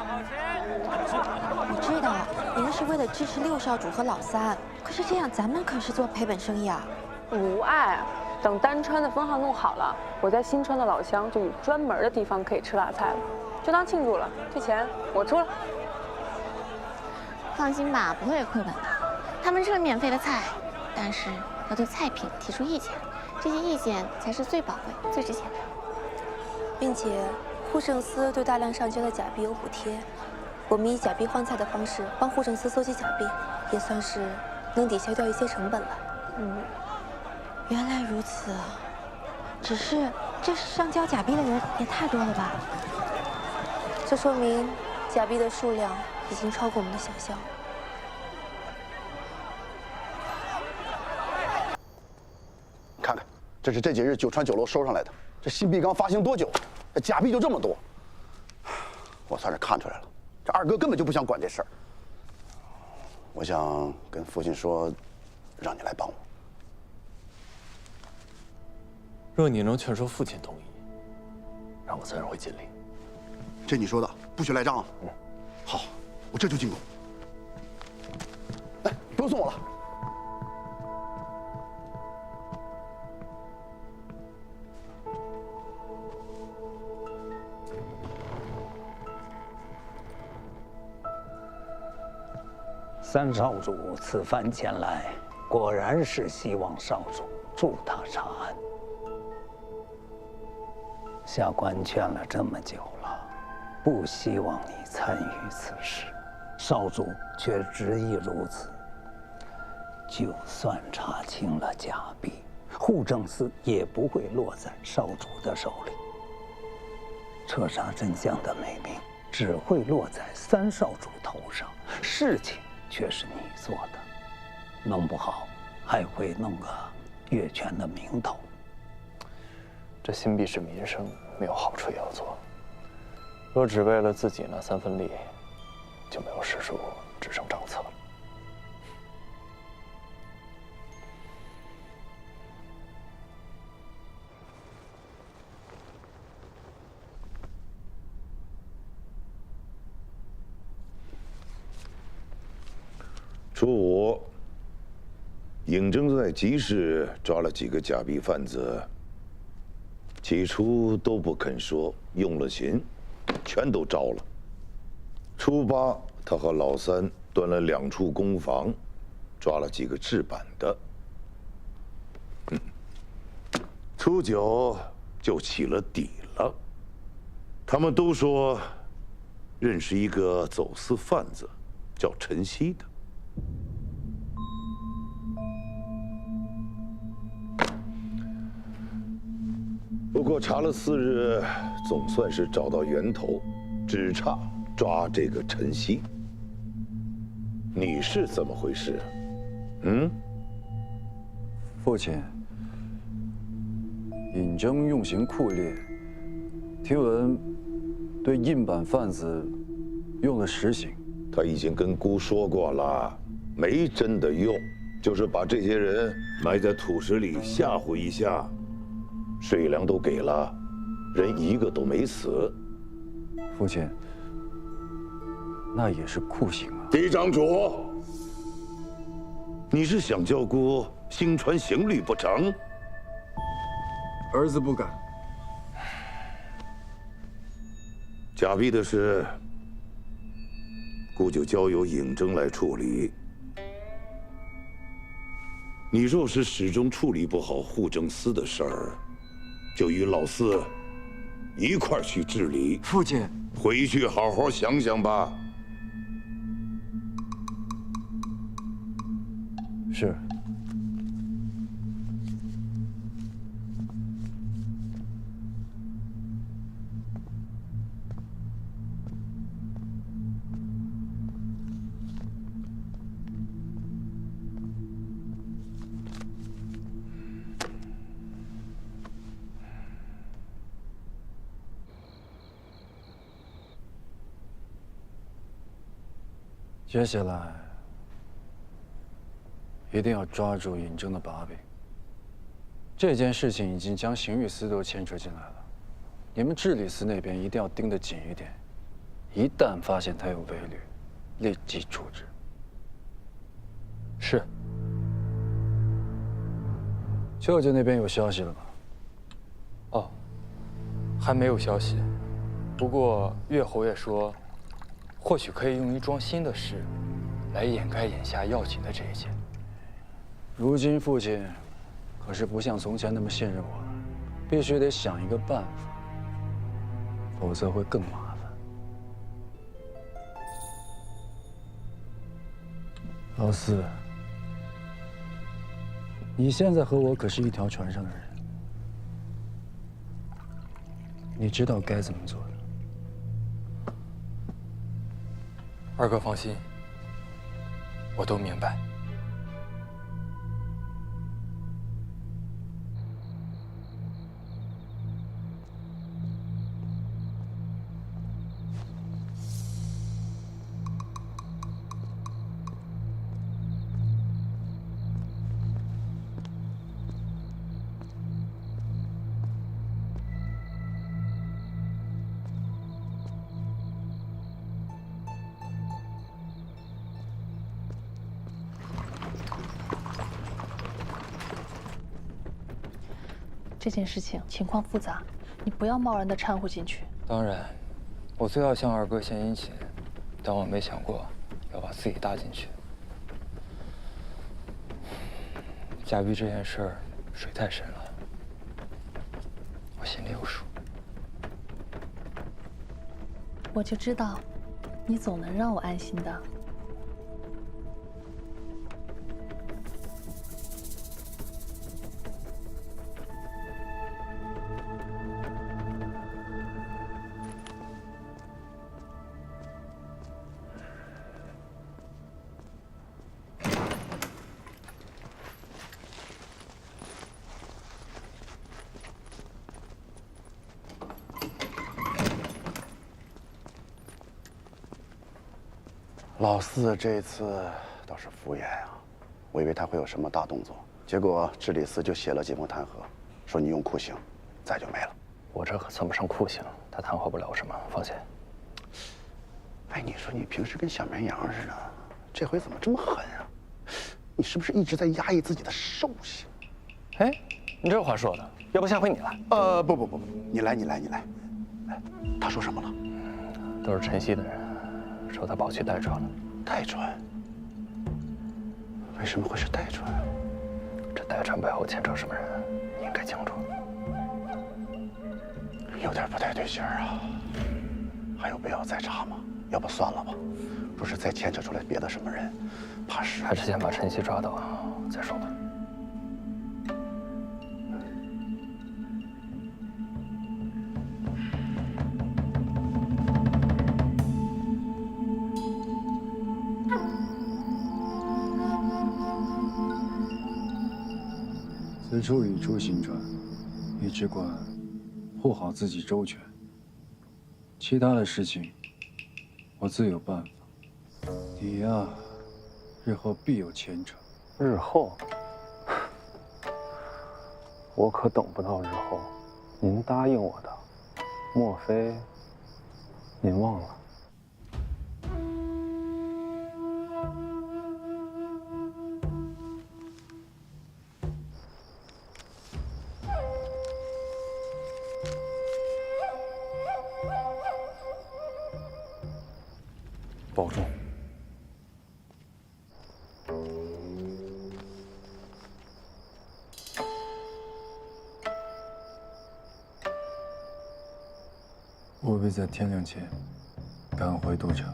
[SPEAKER 4] 我知道你们是为了支持六少主和老三，可是这样咱们可是做赔本生意啊。
[SPEAKER 5] 无碍，等丹川的分号弄好了，我在新川的老乡就有专门的地方可以吃辣菜了，就当庆祝了。这钱我出了。
[SPEAKER 9] 放心吧，不会亏本的。他们是免费的菜，但是要对菜品提出意见，这些意见才是最宝贵、最值钱的。
[SPEAKER 4] 并且，户政司对大量上交的假币有补贴，我们以假币换菜的方式帮户政司搜集假币，也算是能抵消掉一些成本了。原来如此，只是这上交假币的人也太多了吧？这说明假币的数量已经超过我们的想象。
[SPEAKER 12] 看看，这是这几日九川酒楼收上来的，这新币刚发行多久，这假币就这么多。我算是看出来了，这二哥根本就不想管这事儿。我想跟父亲说，让你来帮我。
[SPEAKER 8] 若你能劝说父亲同意，让我自然会尽力。
[SPEAKER 12] 这你说的，不许赖账啊！好，我这就进宫。哎，不用送我了。
[SPEAKER 21] 三少主此番前来，果然是希望少主助他查案。下官劝了这么久了，不希望你参与此事，少主却执意如此。就算查清了假币，护政司也不会落在少主的手里。彻查真相的美名只会落在三少主头上，事情却是你做的，弄不好还会弄个越权的名头。
[SPEAKER 8] 这新币是民生，没有好处也要做。若只为了自己那3分利，就没有史书，只剩账册了。
[SPEAKER 7] 初五，尹征在集市抓了几个假币贩子，起初都不肯说，用了刑，全都招了。初八，他和老三端了2处公房，抓了几个制版的。初九就起了底了，他们都说认识一个走私贩子，叫陈曦的。不过查了4日，总算是找到源头，只差抓这个陈曦。你是怎么回事？
[SPEAKER 13] 父亲，尹征用刑酷烈，听闻对印版贩子用了实刑。
[SPEAKER 7] 他已经跟姑说过了，没真的用，就是把这些人埋在土石里吓唬一下。税粮都给了，人一个都没死。
[SPEAKER 13] 父亲，那也是酷刑啊！
[SPEAKER 7] 嫡长主，你是想叫姑心传刑律不成？
[SPEAKER 13] 儿子不敢。
[SPEAKER 7] 假币的事，姑就交由尹征来处理。你若是始终处理不好护政司的事儿，就与老四一块儿去治理。
[SPEAKER 13] 父亲，
[SPEAKER 7] 回去好好想想吧。
[SPEAKER 13] 是。接下来一定要抓住尹征的把柄。这件事情已经将刑狱司都牵扯进来了，你们治理司那边一定要盯得紧一点，一旦发现他有违律，立即处置。
[SPEAKER 8] 是。
[SPEAKER 13] 舅舅那边有消息了吗？
[SPEAKER 14] 哦，还没有消息。不过岳侯爷说，或许可以用一桩新的事，来掩盖眼下要紧的这一件。
[SPEAKER 13] 如今父亲可是不像从前那么信任我了，必须得想一个办法，否则会更麻烦。老四，你现在和我可是一条船上的人，你知道该怎么做的。
[SPEAKER 14] 二哥放心，我都明白。
[SPEAKER 5] 这件事情情况复杂，你不要贸然的掺和进去。
[SPEAKER 14] 当然，我最要向二哥献殷勤，但我没想过要把自己搭进去。假币这件事儿水太深了，我心里有数。
[SPEAKER 5] 我就知道，你总能让我安心的。
[SPEAKER 12] 老四这次倒是敷衍啊，我以为他会有什么大动作，结果治理司就写了几封弹劾，说你用酷刑，再就没了。
[SPEAKER 14] 我这可算不上酷刑，他弹劾不了什么，放心。
[SPEAKER 12] 哎，你说你平时跟小绵羊似的，这回怎么这么狠啊？你是不是一直在压抑自己的兽性？
[SPEAKER 14] 哎，你这话说的，要不下回你来？
[SPEAKER 12] 不，你来。哎，他说什么了？
[SPEAKER 14] 都是晨曦的人。说他跑去代川了。
[SPEAKER 12] 代川？为什么会是代川？
[SPEAKER 14] 这代川背后牵扯什么人，你应该清楚。
[SPEAKER 12] 有点不太对劲儿啊。还有必要再查吗？要不算了吧。若是再牵扯出来别的什么人，怕是
[SPEAKER 14] 还是先把晨曦抓到再说吧。
[SPEAKER 13] 此处已出行船，你只管护好自己周全，其他的事情我自有办法。你呀，日后必有前程。
[SPEAKER 14] 日后？我可等不到日后。您答应我的，莫非您忘了？保重。
[SPEAKER 13] 务必在天亮前赶回都城。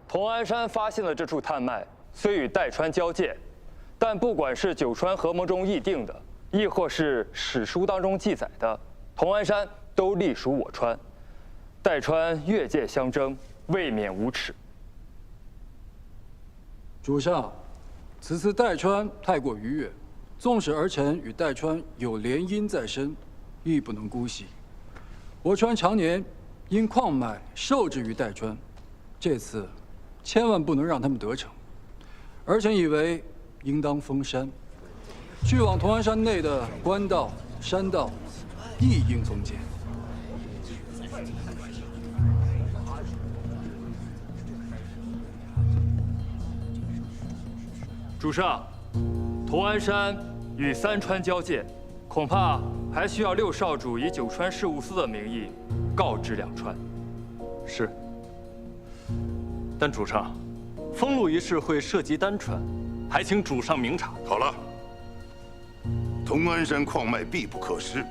[SPEAKER 14] 同安山发现的这处探脉，虽与代川交界，但不管是九川合盟中议定的，亦或是史书当中记载的，同安山都隶属我川。代川越界相争，未免无耻。
[SPEAKER 13] 主上，此次代川太过逾越，纵使儿臣与代川有联姻在身，亦不能姑息。我川常年因矿脉受制于代川，这次千万不能让他们得逞。儿臣以为应当封山，去往同安山内的官道、山道，亦应封建。
[SPEAKER 14] 主上，同安山与三川交界，恐怕还需要六少主以九川事务司的名义告知两川。
[SPEAKER 10] 是。但主上，封路一事会涉及单川，还请主上明察。
[SPEAKER 7] 好了，同安山矿脉必不可失，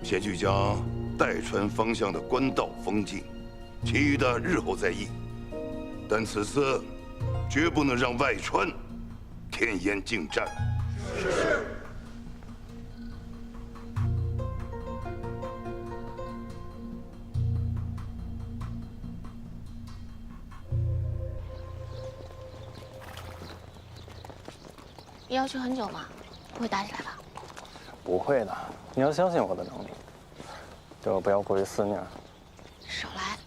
[SPEAKER 7] 先去将代川方向的官道封禁，其余的日后再议。但此次绝不能让外川添烟进战。是。
[SPEAKER 9] 要求很久吗？不会打起来吧？
[SPEAKER 14] 不会的，你要相信我的能力，对我不要过于肆虐。
[SPEAKER 9] 少来！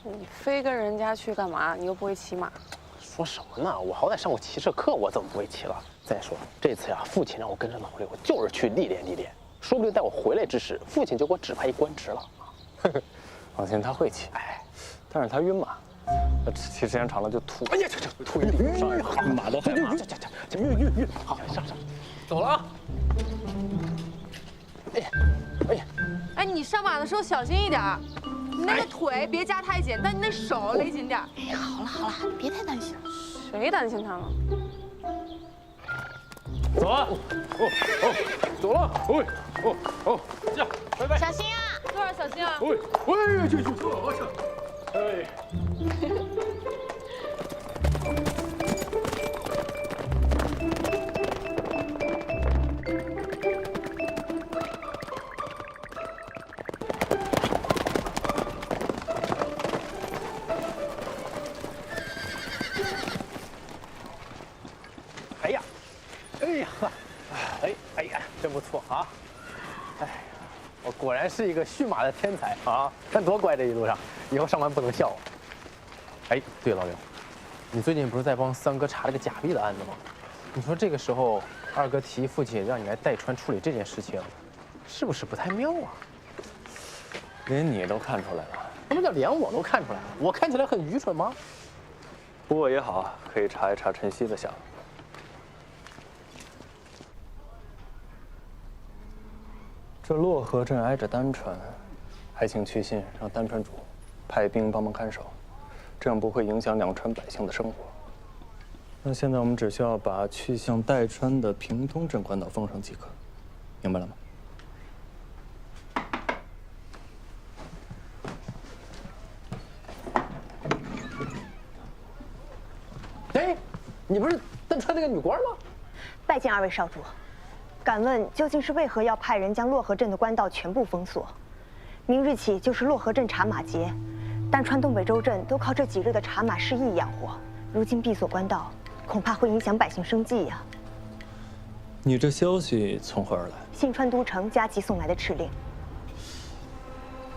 [SPEAKER 5] 你非跟人家去干嘛？你又不会骑马。
[SPEAKER 8] 说什么呢？我好歹上过骑射课，我怎么不会骑了？再说这次呀，父亲让我跟着老六，就是去历练历练，说不定待我回来之时，父亲就给我指派一官职了。
[SPEAKER 14] 放心，他会骑，但是他晕马，骑时间长了就吐。哎呀，这吐一地上，马都害怕。晕，好，上，走了啊！
[SPEAKER 5] 哎，你上马的时候小心一点，你那个腿别夹太紧，但你那手勒紧点。
[SPEAKER 9] 哎，好了，别太担心了。
[SPEAKER 5] 谁担心他了？
[SPEAKER 14] 走了，走了，这样，拜拜。
[SPEAKER 9] 小心啊！
[SPEAKER 5] 路上小心啊！
[SPEAKER 8] 哎呀，真不错啊！哎，我果然是一个驯马的天才啊！看多乖，这一路上，以后上班不能笑我。哎，对，老刘，你最近不是在帮三哥查这个假币的案子吗？你说这个时候二哥提议父亲让你来代川处理这件事情，是不是不太妙啊？
[SPEAKER 14] 连你都看出来了？
[SPEAKER 8] 什么叫连我都看出来了？我看起来很愚蠢吗？
[SPEAKER 14] 不过也好，可以查一查晨曦的下落。这洛河镇挨着丹川，还请去信让丹川主派兵帮忙看守，这样不会影响两川百姓的生活。那现在我们只需要把去向代川的平东镇官道封上即可，明白了吗？
[SPEAKER 8] 哎，你不是丹川那个女官吗？
[SPEAKER 11] 拜见二位少主。敢问究竟是为何要派人将洛河镇的官道全部封锁？明日起就是洛河镇茶马节，丹川东北州镇都靠这几日的茶马市役养活。如今闭锁官道，恐怕会影响百姓生计呀。
[SPEAKER 14] 你这消息从何而来？
[SPEAKER 11] 信川都城加急送来的敕令。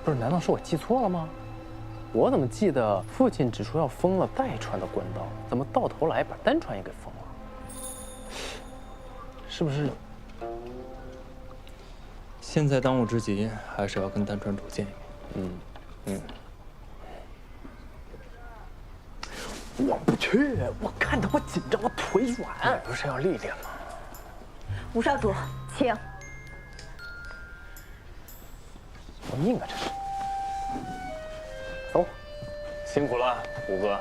[SPEAKER 8] 不是，难道是我记错了吗？我怎么记得父亲只说要封了代川的官道，怎么到头来把丹川也给封了？是不是？
[SPEAKER 14] 现在当务之急还是要跟丹川主见一面。
[SPEAKER 8] 我不去，我看着我紧张，我腿软。
[SPEAKER 14] 不是要历练吗？
[SPEAKER 11] 吴少主，请。
[SPEAKER 8] 我命啊，这是。走，
[SPEAKER 14] 辛苦了，五哥。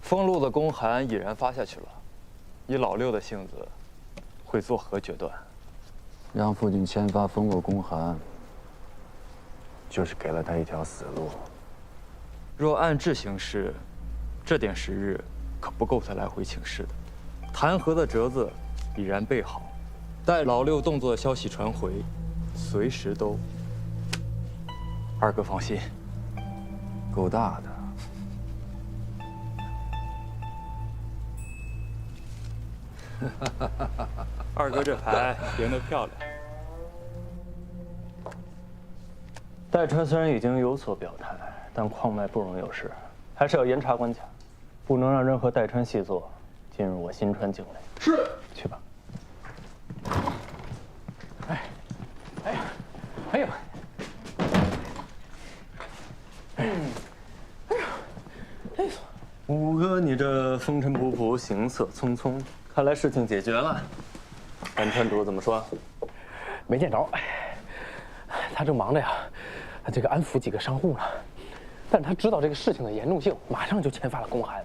[SPEAKER 14] 封路的公函已然发下去了，以老六的性子，会作何决断？
[SPEAKER 13] 让父亲签发封路公函，就是给了他一条死路。
[SPEAKER 14] 若按制行事，这点时日可不够他来回请示的。弹劾的折子已然备好，待老六动作的消息传回，随时都。二哥放心，
[SPEAKER 13] 够大的。
[SPEAKER 14] 二哥这牌赢得漂亮。代川虽然已经有所表态，但矿脉不容有失，还是要严查关卡，不能让任何代川细作进入我新川境内。
[SPEAKER 15] 是。
[SPEAKER 14] 去吧。
[SPEAKER 8] 哎呦！
[SPEAKER 14] 五哥，你这风尘仆仆，行色匆匆，看来事情解决了。丹川主怎么说？
[SPEAKER 8] 没见着，他正忙着呀，这个安抚几个商户呢。但他知道这个事情的严重性，马上就签发了公函，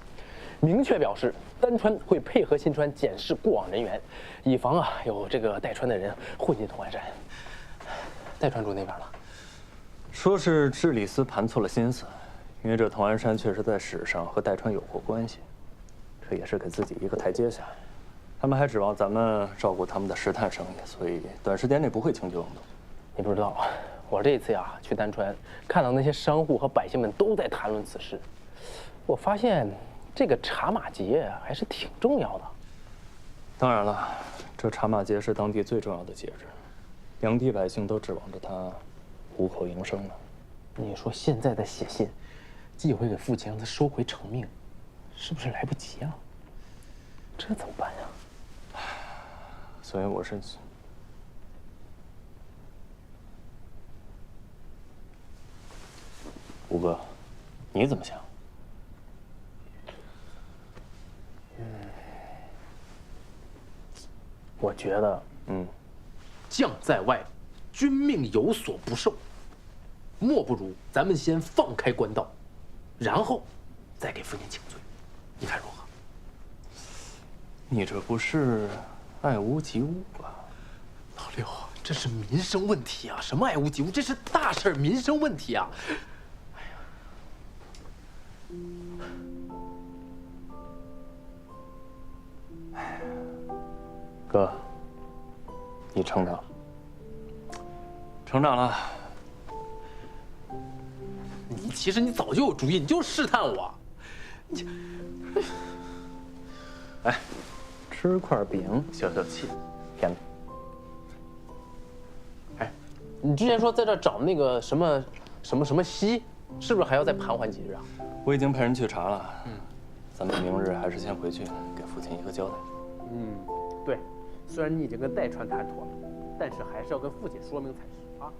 [SPEAKER 8] 明确表示丹川会配合新川检视过往人员，以防有这个代川的人混进同安山。代川主那边呢？
[SPEAKER 14] 说是治理司盘错了心思，因为这同安山确实在史上和代川有过关系，这也是给自己一个台阶下。他们还指望咱们照顾他们的石炭生意，所以短时间内不会轻举妄动。
[SPEAKER 8] 你不知道，我这次去丹川，看到那些商户和百姓们都在谈论此事，我发现这个茶马节还是挺重要的。
[SPEAKER 14] 当然了，这茶马节是当地最重要的节日，两地百姓都指望着它糊口营生呢。
[SPEAKER 8] 你说现在再写信，寄回给父亲，让他收回成命，是不是来不及啊？这怎么办呀？
[SPEAKER 10] 所以我是，吴哥，你怎么想？
[SPEAKER 8] 我觉得，将在外，君命有所不受。莫不如咱们先放开官道，然后再给父亲请罪，你看如何？
[SPEAKER 10] 你这不是爱屋及乌吧？
[SPEAKER 8] 老六，这是民生问题啊，什么爱屋及乌，这是大事儿，民生问题啊！
[SPEAKER 10] 哥，你成长，成长了。
[SPEAKER 8] 其实你早就有主意，你就是试探我。
[SPEAKER 10] 哎，吃块饼消消气，甜的。
[SPEAKER 8] 哎，你之前说在这找那个什么西，是不是还要再盘桓几日啊？
[SPEAKER 10] 我已经派人去查了。咱们明日还是先回去给父亲一个交代。
[SPEAKER 8] 对，虽然你已经跟代川谈妥了，但是还是要跟父亲说明才是啊。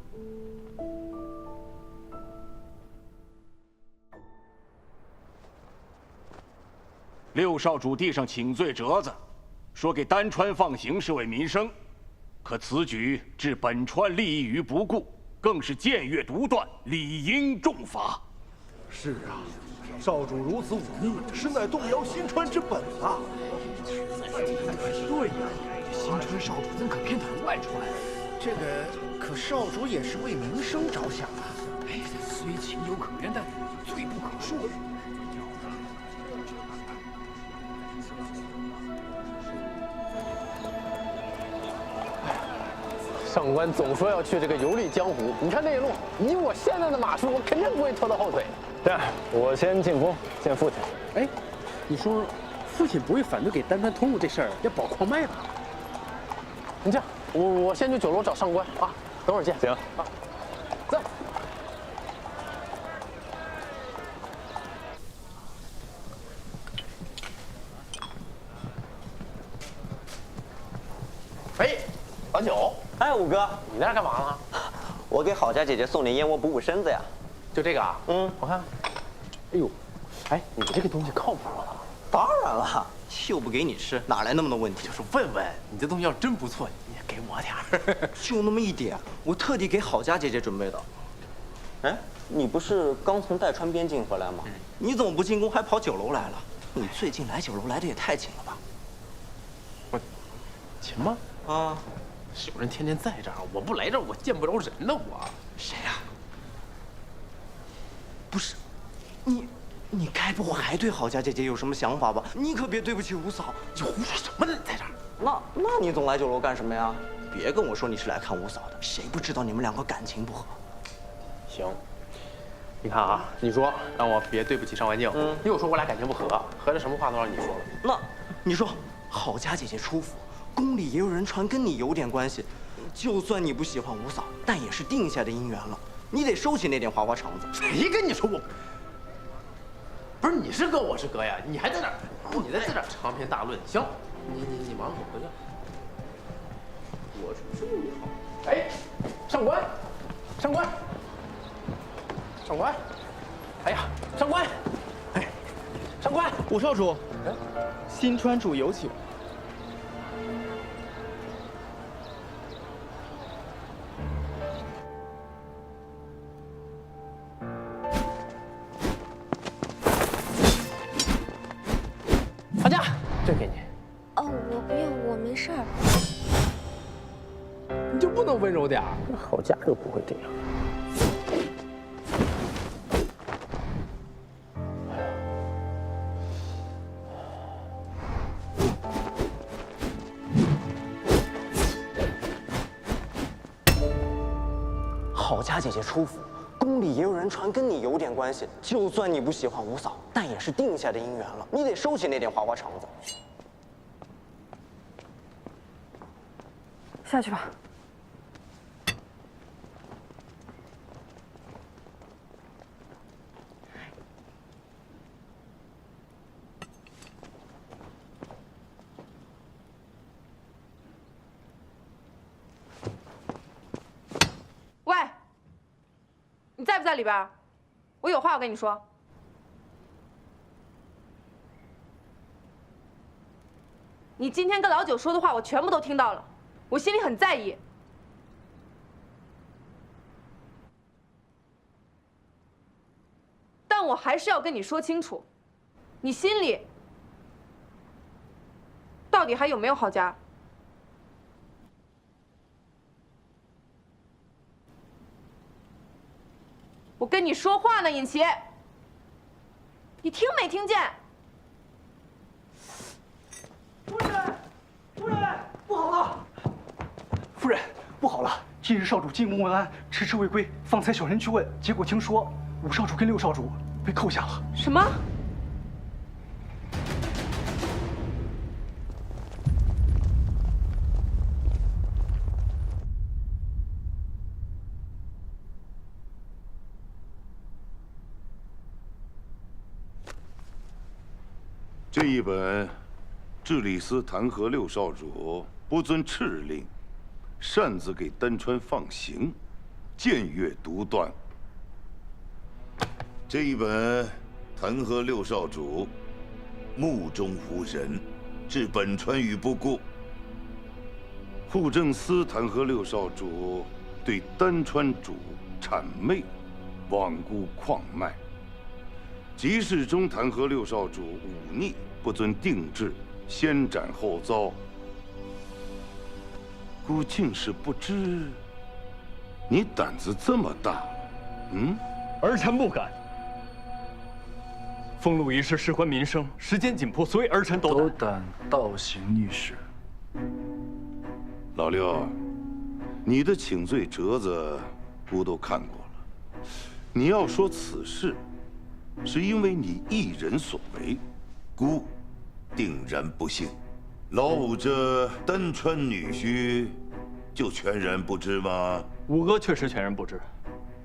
[SPEAKER 1] 六少主递上请罪折子，说给丹川放行是为民生，可此举置本川利益于不顾，更是僭越独断，理应重罚。
[SPEAKER 2] 是啊，少主如此忤逆，实乃动摇新川之本啊！
[SPEAKER 22] 对呀，新川少主怎可偏袒外川？这个可少主也是为民生着想啊！哎，虽情有可原，但罪不可恕。
[SPEAKER 8] 上官总说要去这个游历江湖，你看这一路，以我现在的马术，我肯定不会拖到后腿。
[SPEAKER 10] 这样，我先进宫见父亲。
[SPEAKER 8] 哎，你说父亲不会反对给丹川通路这事儿要保矿脉吧？你这样，我先去酒楼找上官啊，等会儿见。
[SPEAKER 10] 行。
[SPEAKER 8] 啊，走。哎，老九。
[SPEAKER 16] 哎，五哥，
[SPEAKER 8] 你在这干嘛呢？
[SPEAKER 16] 我给郝家姐姐送点燕窝补补身子呀。
[SPEAKER 8] 就这个啊？我看。哎呦，哎，你这个东西靠谱吗？
[SPEAKER 16] 当然了，又不给你吃，哪来那么多问题？
[SPEAKER 8] 就是问问，你这东西要真不错，你也给我点儿。
[SPEAKER 16] 就那么一点，我特地给郝家姐姐准备的。哎，你不是刚从代川边境回来吗？你怎么不进宫，还跑酒楼来了？你最近来酒楼来的也太勤了吧？
[SPEAKER 8] 我勤吗？啊。有人天天在这儿，我不来这儿，我见不着人呢。我
[SPEAKER 16] 谁呀？不是，你该不会还对郝家姐姐有什么想法吧？你可别对不起五嫂。
[SPEAKER 8] 你胡说什么呢？你在这儿？
[SPEAKER 16] 那你总来酒楼干什么呀？别跟我说你是来看五嫂的，谁不知道你们两个感情不和？
[SPEAKER 8] 行，你看啊，你说让我别对不起上官静，又说我俩感情不和，合着什么话都让你说了。
[SPEAKER 16] 那你说郝家姐姐出府。宫里也有人传跟你有点关系，就算你不喜欢五嫂，但也是定下的姻缘了，你得收起那点花花肠子。
[SPEAKER 8] 谁跟你说我？不是你是哥，我是哥呀，你还在那儿，你在这儿长篇大论。行，你忙，我回去。我说这么好。哎，上官，上官，上官，哎呀，上官，哎，上官，
[SPEAKER 16] 五少主，新川主有请。
[SPEAKER 8] 这给你。
[SPEAKER 4] 哦，我不用，我没事儿。
[SPEAKER 8] 你就不能温柔点儿？那郝家就不会这样。
[SPEAKER 16] 郝家姐姐出府，宫里也有人传跟你有点关系，就算你不喜欢五嫂，但也是定下的姻缘了，你得收起那点花花肠子。
[SPEAKER 3] 下去吧。
[SPEAKER 5] 在里边？我有话要跟你说。你今天跟老九说的话，我全部都听到了，我心里很在意。但我还是要跟你说清楚，你心里到底还有没有郝家？我跟你说话呢，尹奇，你听没听见？
[SPEAKER 22] 夫人，夫人，不好了！夫人，不好了！近日少主进宫问安，迟迟未归。方才小人去问，结果听说5少主跟6少主被扣下了。
[SPEAKER 5] 什么？
[SPEAKER 7] 这一本治理司弹劾6少主不遵敕令，擅自给丹川放行，僭越独断。这一本弹劾6少主目中无人，置本川于不顾。户政司弹劾6少主对丹川主谄媚，罔顾矿脉。集市中弹劾6少主忤逆，不遵定制，先斩后奏。姑竟是不知，你胆子这么大，
[SPEAKER 10] 儿臣不敢。封路一事事关民生，时间紧迫，所以儿臣斗胆
[SPEAKER 13] 倒行逆施。
[SPEAKER 7] 老六，你的请罪折子，姑都看过了。你要说此事是因为你一人所为，姑定然不信。老五这丹川女婿，就全然不知吗？
[SPEAKER 10] 五哥确实全然不知，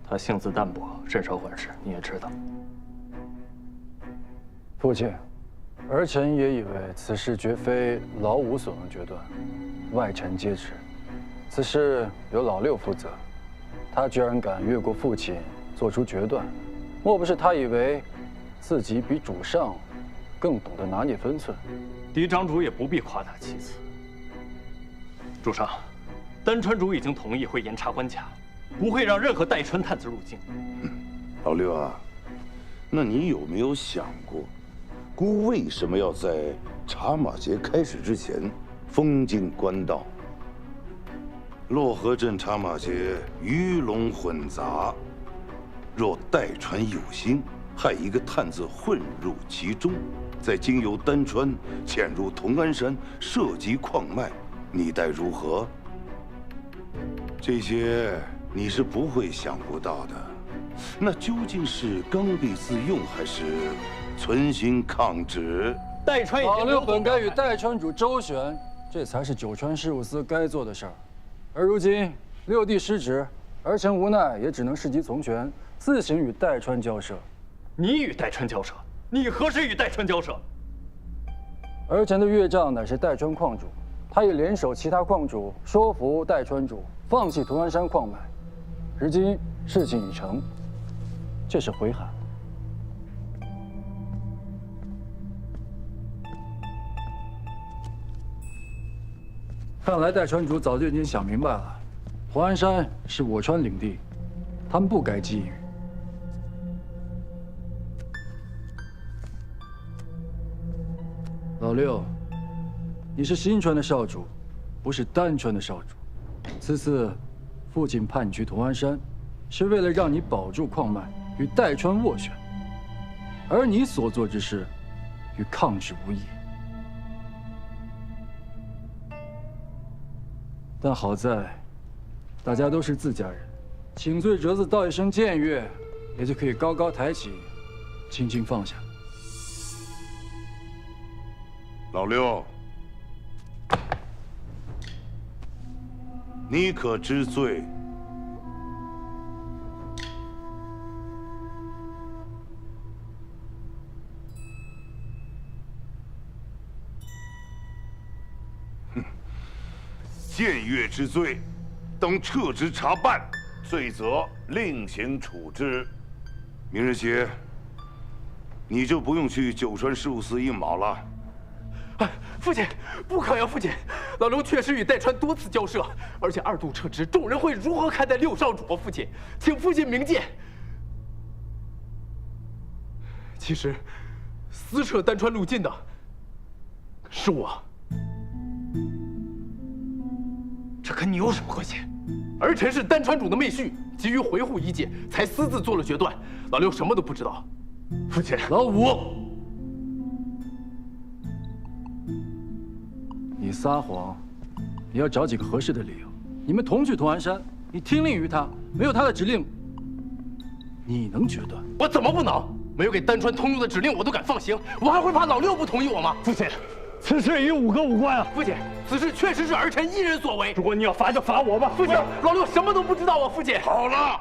[SPEAKER 10] 他性子淡薄，甚少管事，你也知道。
[SPEAKER 13] 父亲，儿臣也以为此事绝非老五所能决断，外臣皆知，此事由老六负责。他居然敢越过父亲做出决断，莫不是他以为自己比主上更懂得拿捏分寸？
[SPEAKER 10] 嫡长主也不必夸大其词。主上，丹川主已经同意会严查关卡，不会让任何代川探子入境。
[SPEAKER 7] 老六啊，那你有没有想过，姑为什么要在茶马节开始之前封禁官道？洛河镇茶马节鱼龙混杂，若代川有心害一个探子混入其中，再经由丹川潜入同安山，涉及矿脉，你待如何？这些你是不会想不到的。那究竟是刚愎自用，还是存心抗旨？
[SPEAKER 10] 代川已经
[SPEAKER 13] 老六本该与代川主周旋，这才是九川事务司该做的事儿。而如今六弟失职，儿臣无奈也只能伺机从权，自行与代川交涉。
[SPEAKER 10] 你与代川交涉？你何时与代川交涉？
[SPEAKER 13] 儿臣的岳丈乃是代川矿主，他已联手其他矿主，说服代川主放弃同安山矿脉。如今事情已成，这是回函。看来代川主早就已经想明白了，同安山是我川领地，他们不该觊觎。老六，你是新川的少主，不是丹川的少主。此次父亲派你去同安山，是为了让你保住矿脉，与代川斡旋。而你所做之事，与抗旨无异。但好在，大家都是自家人，请罪折子道一声僭越，也就可以高高抬起，轻轻放下。
[SPEAKER 7] 老六，你可知罪？哼，僭越之罪，等撤职查办，罪责另行处置。明日起，你就不用去九川事务司应卯了。
[SPEAKER 8] 父亲，不可呀！父亲，老刘确实与代川多次交涉，而且2度撤职，众人会如何看待6少主？父亲，请父亲明鉴。其实，私撤丹川入境的是我，这跟你有什么关系？儿臣是丹川主的妹婿，急于回护一介，才私自做了决断。老刘什么都不知道。父亲，
[SPEAKER 13] 老五。你撒谎，也要找几个合适的理由。你们同去同安山，你听令于他，没有他的指令，你能决断？
[SPEAKER 8] 我怎么不能？没有给丹川通用的指令，我都敢放行，我还会怕老六不同意我吗？
[SPEAKER 10] 父亲，此事与5哥无关啊！
[SPEAKER 8] 父亲，此事确实是儿臣一人所为。
[SPEAKER 10] 如果你要罚，就罚我吧。
[SPEAKER 8] 父亲，老六什么都不知道啊！父亲，
[SPEAKER 7] 好了，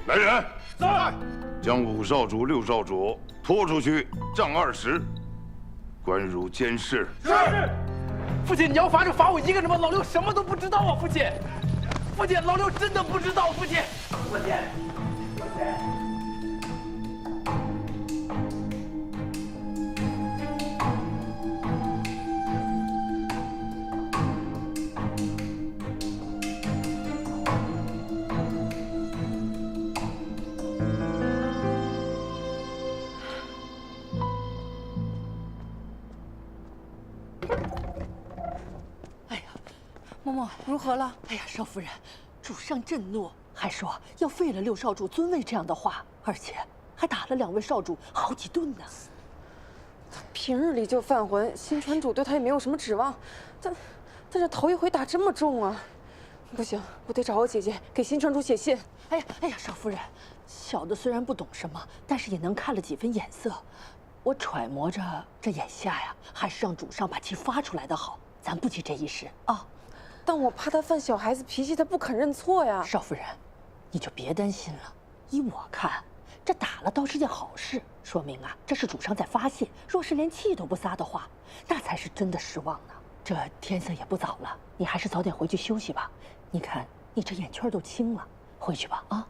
[SPEAKER 7] 来人，在，将5少主、6少主拖出去，杖20。关入监室。
[SPEAKER 8] 是。父亲，你要罚就罚我一个人吧，老六什么都不知道啊！父亲，父亲，老六真的不知道。父亲，父亲，父亲。
[SPEAKER 3] 嬷嬷如何了？哎呀，少夫人，主上震怒，还说要废了6少主尊位这样的话，而且还打了2位少主好几顿呢。
[SPEAKER 5] 他平日里就犯浑，新川主对他也没有什么指望，但这头一回打这么重啊！不行，我得找我姐姐给新川主写信。
[SPEAKER 3] 哎呀，少夫人，小的虽然不懂什么，但是也能看了几分眼色。我揣摩着，这眼下呀，还是让主上把气发出来的好，咱不急这一时啊。
[SPEAKER 5] 但我怕他犯小孩子脾气，他不肯认错呀。
[SPEAKER 3] 少夫人，你就别担心了。依我看，这打了倒是件好事，说明啊，这是主上在发泄。若是连气都不撒的话，那才是真的失望呢。这天色也不早了，你还是早点回去休息吧。你看你这眼圈都青了，回去吧啊。